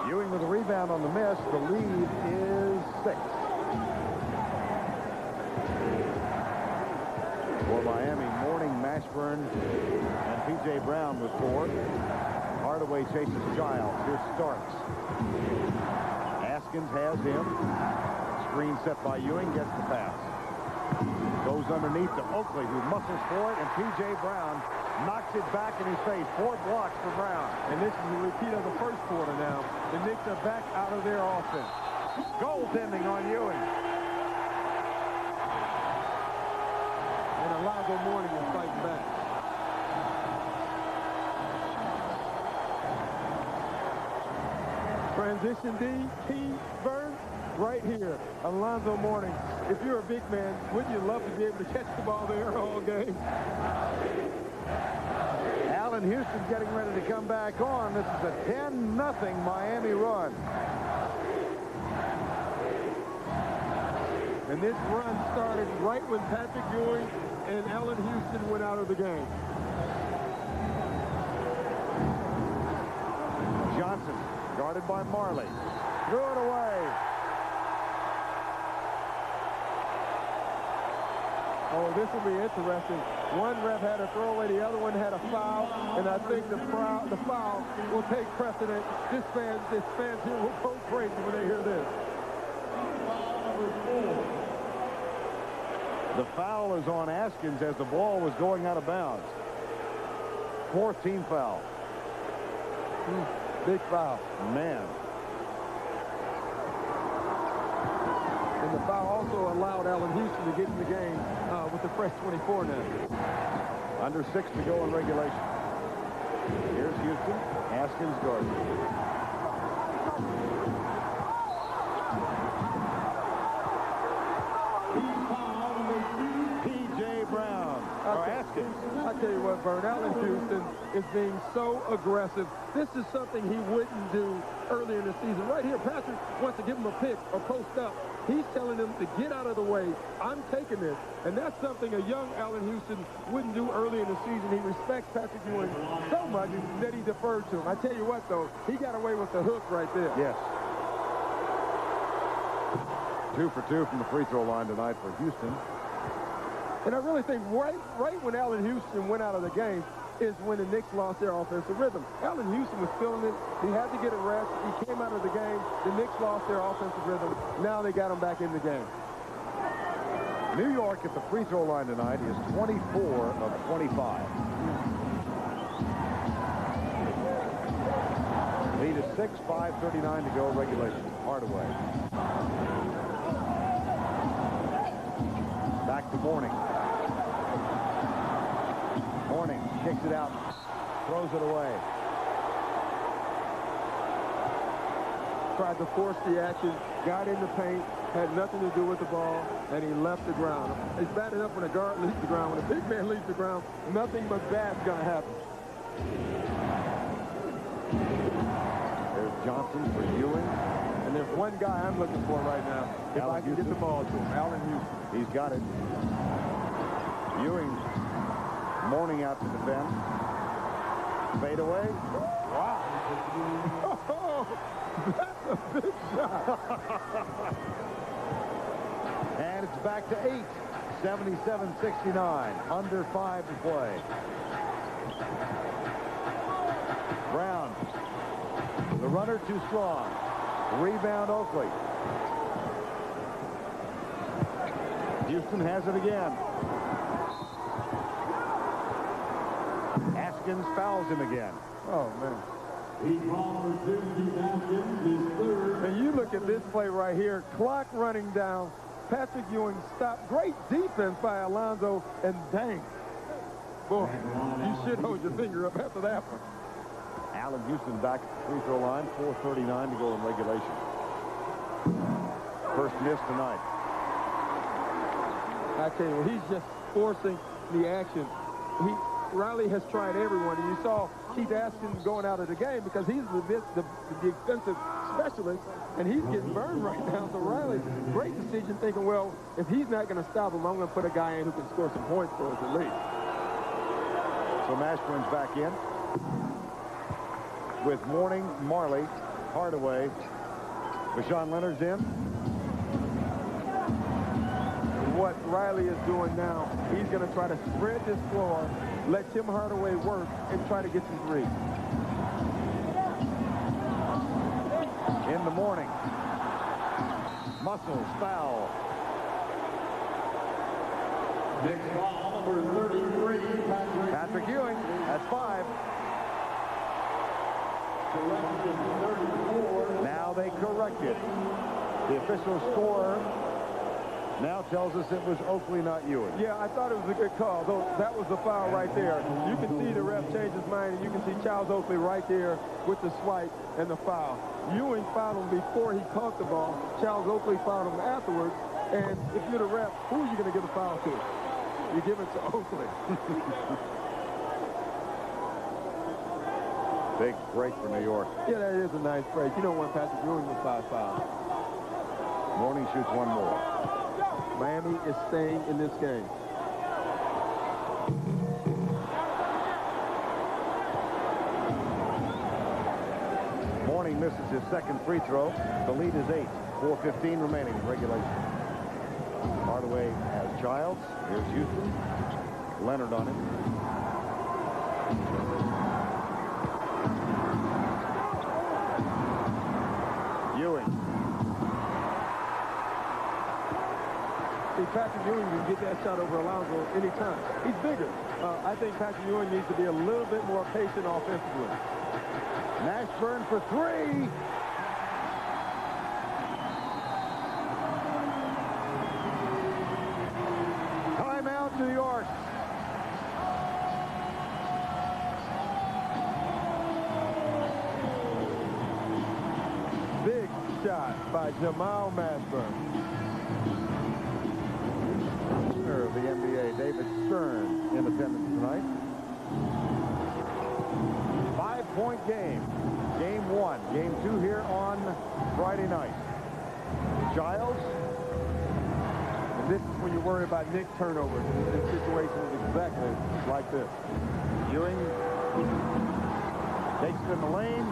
[SPEAKER 3] Ewing with a rebound on the miss. The lead is 6. For Miami, Mourning, Mashburn, and P.J. Brown with 4. Hardaway chases Childs. Here's Starks. Haskins has him. Screen set by Ewing, gets the pass. Goes underneath to Oakley, who muscles for it, and P.J. Brown knocks it back in his face. 4 blocks for Brown.
[SPEAKER 5] And this is a repeat of the first quarter now. The Knicks are back out of their offense.
[SPEAKER 3] Goaltending on Ewing.
[SPEAKER 5] And Alonzo Mourning is fighting back. Transition D, key, burn, right here. Alonzo Mourning. If you're a big man, wouldn't you love to be able to catch the ball there all game?
[SPEAKER 3] Allen Houston getting ready to come back on. This is a 10-0 Miami run.
[SPEAKER 5] And this run started right when Patrick Ewing and Allen Houston went out of the game.
[SPEAKER 3] Guarded by Marley. Threw it away.
[SPEAKER 5] Oh, this will be interesting. One ref had a throwaway, the other one had a foul, and I think the foul will take precedent. This fans here will go crazy when they hear this.
[SPEAKER 3] The foul is on Askins as the ball was going out of bounds. 4th team foul.
[SPEAKER 5] Big foul.
[SPEAKER 3] Man.
[SPEAKER 5] And the foul also allowed Allen Houston to get in the game with the fresh 24 now.
[SPEAKER 3] Under 6 to go in regulation. Here's Houston. Askins guarded. P.J. Brown. Or Askins.
[SPEAKER 5] I tell you what, Vern, Allen Houston is being so aggressive. This is something he wouldn't do earlier in the season. Right here, Patrick wants to give him a pick or post up. He's telling him to get out of the way. I'm taking this. And that's something a young Allen Houston wouldn't do early in the season. He respects Patrick Ewing so much that he deferred to him. I tell you what, though, he got away with the hook right there.
[SPEAKER 3] Yes. 2 for 2 from the free throw line tonight for Houston.
[SPEAKER 5] And I really think right when Allen Houston went out of the game is when the Knicks lost their offensive rhythm. Allen Houston was feeling it. He had to get a rest. He came out of the game. The Knicks lost their offensive rhythm. Now they got him back in the game.
[SPEAKER 3] New York at the free throw line tonight is 24 of 25. Lead is 6, 5:39 to go regulation. Hardaway. Back to Mourning. Mourning kicks it out, throws it away.
[SPEAKER 5] Tried to force the action, got in the paint, had nothing to do with the ball, and he left the ground. It's bad enough when a guard leaves the ground. When a big man leaves the ground, nothing but bad's going to happen.
[SPEAKER 3] There's Johnson for Ewing.
[SPEAKER 5] And there's one guy I'm looking for right now. If I can get the ball to him, Allen Houston.
[SPEAKER 3] He's got it. Ewing, Mourning out to defend. Fade away.
[SPEAKER 5] Wow. Oh, that's a big shot.
[SPEAKER 3] And it's back to 8. 77-69. Under 5 to play. Brown. The runner too strong. Rebound Oakley. Houston has it again. Askins fouls him again.
[SPEAKER 5] Oh, man. And you look at this play right here. Clock running down. Patrick Ewing stopped. Great defense by Alonzo. And dang. Boy, you should hold your finger up after that one.
[SPEAKER 3] Allen Houston back at the free throw line. 4:39 to go in regulation. First miss tonight.
[SPEAKER 5] I tell you, he's just forcing the action. Riley has tried everyone, and you saw Keith Askins going out of the game because he's the defensive specialist, and he's getting burned right now. So Riley, great decision, thinking, well, if he's not going to stop him, I'm going to put a guy in who can score some points for us at least.
[SPEAKER 3] So Mashburn's back in with Mourning, Marley, Hardaway. Rashawn Leonard's in.
[SPEAKER 5] What Riley is doing now, he's going to try to spread this floor, let Tim Hardaway work, and try to get some threes.
[SPEAKER 3] In the Mourning. Muscles, foul.
[SPEAKER 6] Next foul, number 33,
[SPEAKER 3] Patrick Ewing, that's 5. Now they correct it. The official score now tells us it was Oakley, not Ewing.
[SPEAKER 5] Yeah, I thought it was a good call, though that was the foul right there. You can see the ref change his mind, and you can see Charles Oakley right there with the swipe and the foul. Ewing fouled him before he caught the ball. Charles Oakley fouled him afterwards, and if you're the ref, who are you going to give the foul to? You give it to Oakley.
[SPEAKER 3] Big break for New York.
[SPEAKER 5] Yeah, that is a nice break. You don't want Patrick Ewing with 5 fouls.
[SPEAKER 3] Mourning shoots one more.
[SPEAKER 5] Miami is staying in this game.
[SPEAKER 3] Mourning misses his second free throw. The lead is 8. 4:15 remaining in regulation. Hardaway has Childs. Here's Houston. Leonard on him. Ewing.
[SPEAKER 5] See, Patrick Ewing can get that shot over Alonzo anytime. He's bigger. I think Patrick Ewing needs to be a little bit more patient offensively.
[SPEAKER 3] Mashburn for 3. Timeout, New York.
[SPEAKER 5] Big shot by Jamal Mashburn.
[SPEAKER 3] Of the NBA, David Stern, in attendance tonight. 5-point game. Game 1. Game 2 here on Friday night. Childs.
[SPEAKER 5] And this is when you worry about Knicks turnovers in situations exactly like this.
[SPEAKER 3] Ewing takes it in the lane.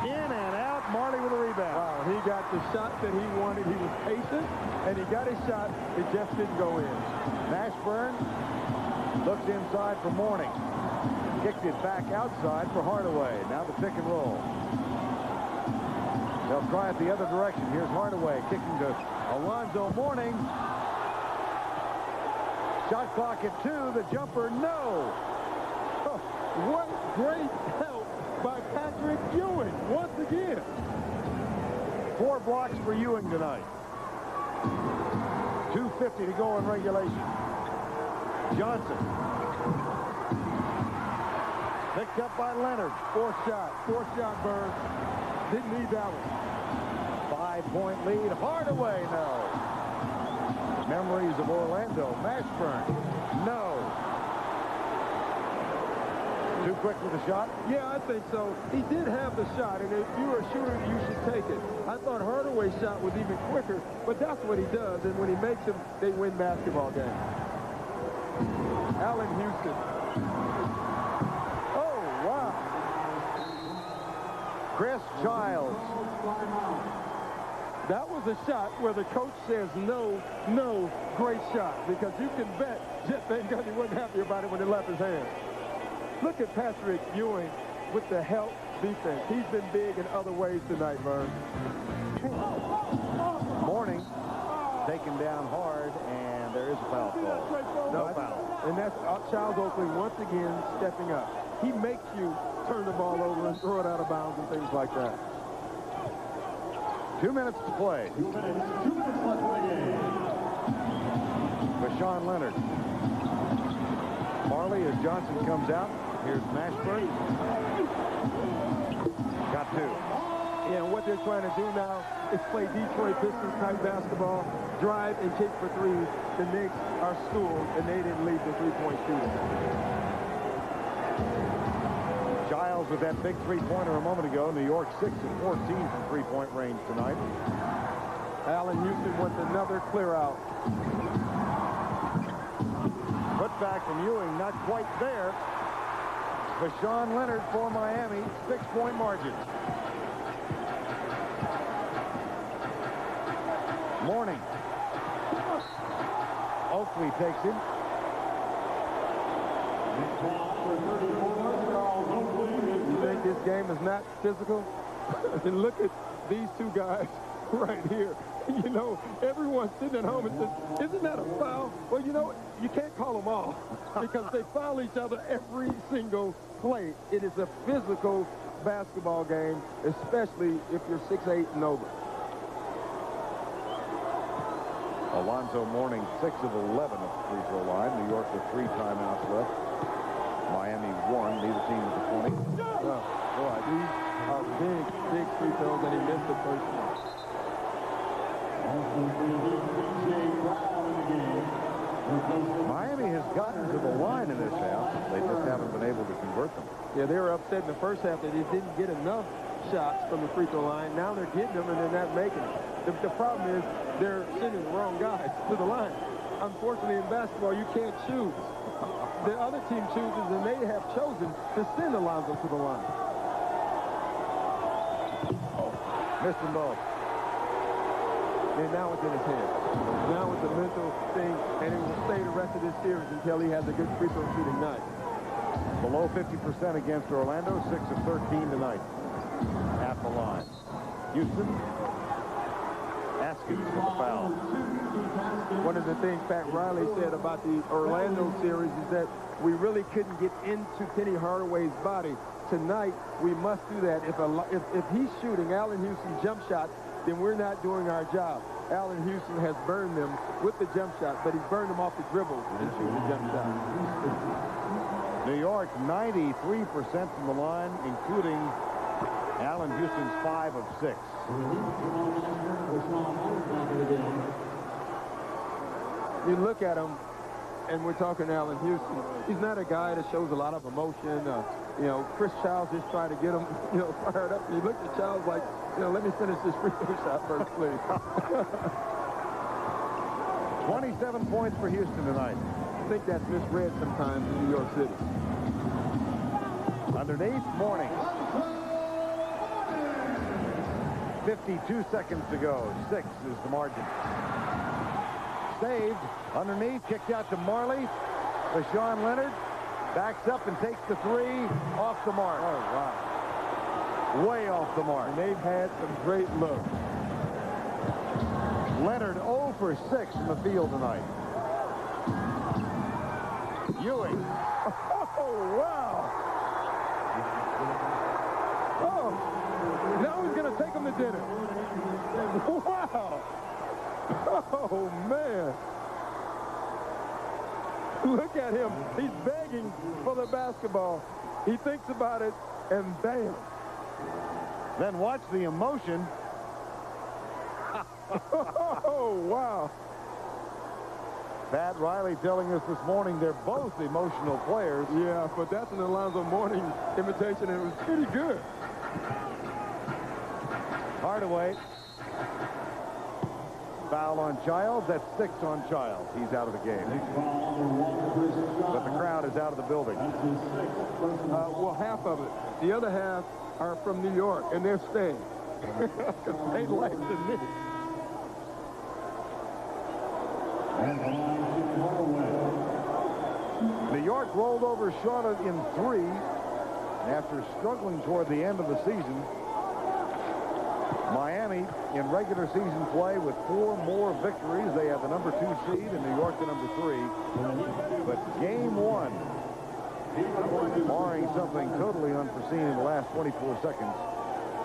[SPEAKER 3] In and out. Marley with a rebound.
[SPEAKER 5] Wow, he got the shot that he wanted. He was patient, and he got his shot. It just didn't go in.
[SPEAKER 3] Mashburn looks inside for Mourning. Kicked it back outside for Hardaway. Now the pick and roll. They'll try it the other direction. Here's Hardaway kicking to Alonzo Mourning. Shot clock at 2. The jumper, no.
[SPEAKER 5] Oh, what great help by Patrick Ewing once again.
[SPEAKER 3] 4 blocks for Ewing tonight. 2:50 to go in regulation. Johnson. Picked up by Leonard.
[SPEAKER 5] Fourth shot, Bird. Didn't need that one.
[SPEAKER 3] 5-point lead. Hardaway, no. Memories of Orlando. Mashburn, no. Too quick with the shot?
[SPEAKER 5] Yeah, I think so. He did have the shot, and if you were a shooter, you should take it. I thought Hardaway's shot was even quicker, but that's what he does, and when he makes them, they win basketball games. Allen Houston. Oh, wow.
[SPEAKER 3] Chris Childs.
[SPEAKER 5] That was a shot where the coach says no, no, great shot, because you can bet Jeff Van Gundy wasn't happy about it when it left his hand. Look at Patrick Ewing with the help defense. He's been big in other ways tonight, Vern.
[SPEAKER 3] Mourning taken down hard, and there is a foul call. No foul.
[SPEAKER 5] And that's Charles Oakley once again stepping up. He makes you turn the ball over and throw it out of bounds and things like that.
[SPEAKER 3] 2 minutes to play.
[SPEAKER 6] 2 minutes left in the game.
[SPEAKER 3] For Sean Leonard. Marley as Johnson comes out. Here's Mashburn. Got 2.
[SPEAKER 5] Yeah, and what they're trying to do now is play Detroit Pistons type basketball, drive and kick for 3. The Knicks are schooled, and they didn't lead the three-point shooting.
[SPEAKER 3] Giles with that big three-pointer a moment ago. New York 6 of 14 from three-point range tonight.
[SPEAKER 5] Allen Houston wants another clear out.
[SPEAKER 3] Put back from Ewing, not quite there. Sean Leonard for Miami, 6-point margin. Mourning. Oakley takes him.
[SPEAKER 5] You think this game is not physical? And look at these two guys right here. You know, everyone's sitting at home and says, isn't that a foul? Well, you know, you can't call them all because they foul each other every single play. It is a physical basketball game, especially if you're 6'8" and over.
[SPEAKER 3] Alonzo Mourning, 6 of 11 at the free throw line. New York with 3 timeouts left. Miami 1, neither team with the 20.
[SPEAKER 5] Boy, these are big free throws, and he missed the first one.
[SPEAKER 3] Miami has gotten to the line in this half. They just haven't been able to convert them.
[SPEAKER 5] Yeah, they were upset in the first half that they didn't get enough shots from the free throw line. Now they're getting them, and they're not making them. The problem is they're sending the wrong guys to the line. Unfortunately, in basketball, you can't choose. The other team chooses, and they have chosen to send Alonzo to the line.
[SPEAKER 3] Missed them both.
[SPEAKER 5] And now it's in his head. Now it's a mental thing, and it will stay the rest of this series until he has a good free throw shooting night.
[SPEAKER 3] Below 50% against Orlando, 6 of 13 tonight at the line. Houston, Haskins for the foul.
[SPEAKER 5] One of the things Pat Riley said about the Orlando series is that we really couldn't get into Penny Hardaway's body. Tonight, we must do that. If he's shooting Allen Houston jump shots, then we're not doing our job. Allen Houston has burned them with the jump shot, but he's burned them off the dribble and shooting the jump shot.
[SPEAKER 3] New York, 93% from the line, including Allen Houston's 5 of 6.
[SPEAKER 5] You look at him, and we're talking Allen Houston. He's not a guy that shows a lot of emotion. You know, Chris Childs just tried to get him, fired up. And he looked at Childs like, let me finish this free throw shot first, please.
[SPEAKER 3] 27 points for Houston tonight.
[SPEAKER 5] I think that's misread sometimes in New York City.
[SPEAKER 3] Underneath, Mourning. 52 seconds to go. 6 is the margin. Saved. Underneath, kicked out to Marley. LaShawn Leonard backs up and takes the 3 off the mark. Oh, wow. Way off the mark.
[SPEAKER 5] And they've had some great looks.
[SPEAKER 3] Leonard 0 for 6 in the field tonight. Ewing.
[SPEAKER 5] Oh, wow. Oh, now he's going to take him to dinner. Wow. Oh, man. Look at him. He's begging for the basketball. He thinks about it, and bam.
[SPEAKER 3] Then watch the emotion.
[SPEAKER 5] Oh, wow.
[SPEAKER 3] Pat Riley telling us this morning they're both emotional players.
[SPEAKER 5] Yeah, but that's an Alonzo Mourning imitation, and it was pretty good.
[SPEAKER 3] Hardaway. Foul on Childs. That's 6 on Childs. He's out of the game. But the crowd is out of the building.
[SPEAKER 5] Well, half of it. The other half are from New York, and they're staying. Because they like the Knicks.
[SPEAKER 3] New York rolled over Charlotte in 3 after struggling toward the end of the season. Miami in regular season play with 4 more victories. They have the number 2 seed and New York the number 3. But game 1, barring something totally unforeseen in the last 24 seconds,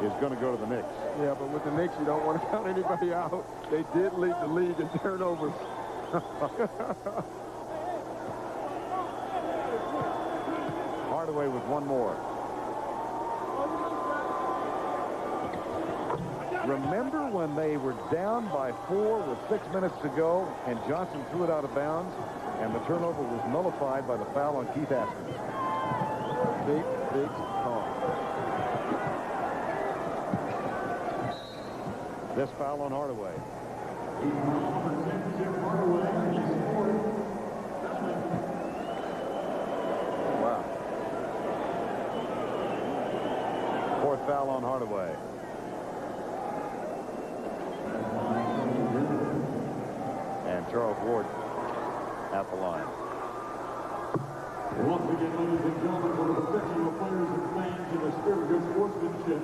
[SPEAKER 3] is going to go to the Knicks.
[SPEAKER 5] Yeah, but with the Knicks, you don't want to count anybody out. They did lead the league in turnovers.
[SPEAKER 3] Hardaway with 1 more. Remember when they were down by 4 with 6 minutes to go and Johnson threw it out of bounds and the turnover was nullified by the foul on Keith Haskins?
[SPEAKER 5] Big call.
[SPEAKER 3] This foul on Hardaway. Wow. 4th foul on Hardaway. And Charles Ward at the line.
[SPEAKER 6] Once again, ladies and gentlemen, for the protection of players and fans in the spirit of good sportsmanship,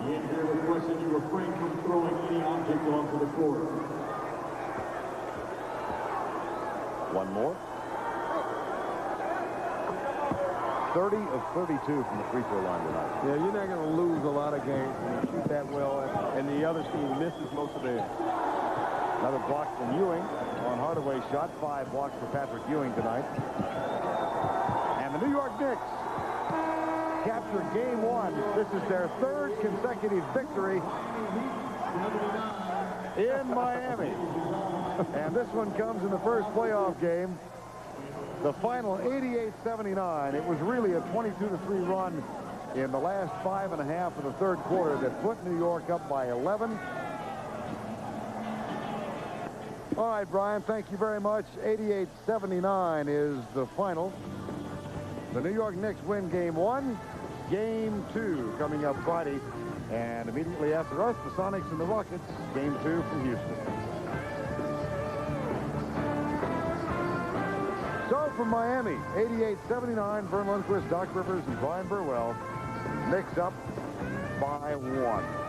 [SPEAKER 6] the NBA requesting you refrain from throwing any object onto the court.
[SPEAKER 3] 1 more. 30 of 32 from the free throw line tonight.
[SPEAKER 5] Yeah, you're not going to lose a lot of games when you shoot that well, and the other team misses most of theirs.
[SPEAKER 3] Another block from Ewing on Hardaway's shot. 5 blocks for Patrick Ewing tonight. And the New York Knicks captured game 1. This is their 3rd consecutive victory in Miami. And this one comes in the first playoff game. The final 88-79. It was really a 22-3 run in the last 5.5 of the 3rd quarter that put New York up by 11. All right, Brian, thank you very much. 88-79 is the final. The New York Knicks win game 1. Game 2 coming up Friday. And immediately after us, the Sonics and the Rockets, game 2 from Houston. So from Miami, 88-79, Vern Lundquist, Doc Rivers, and Brian Burwell. Knicks up by 1.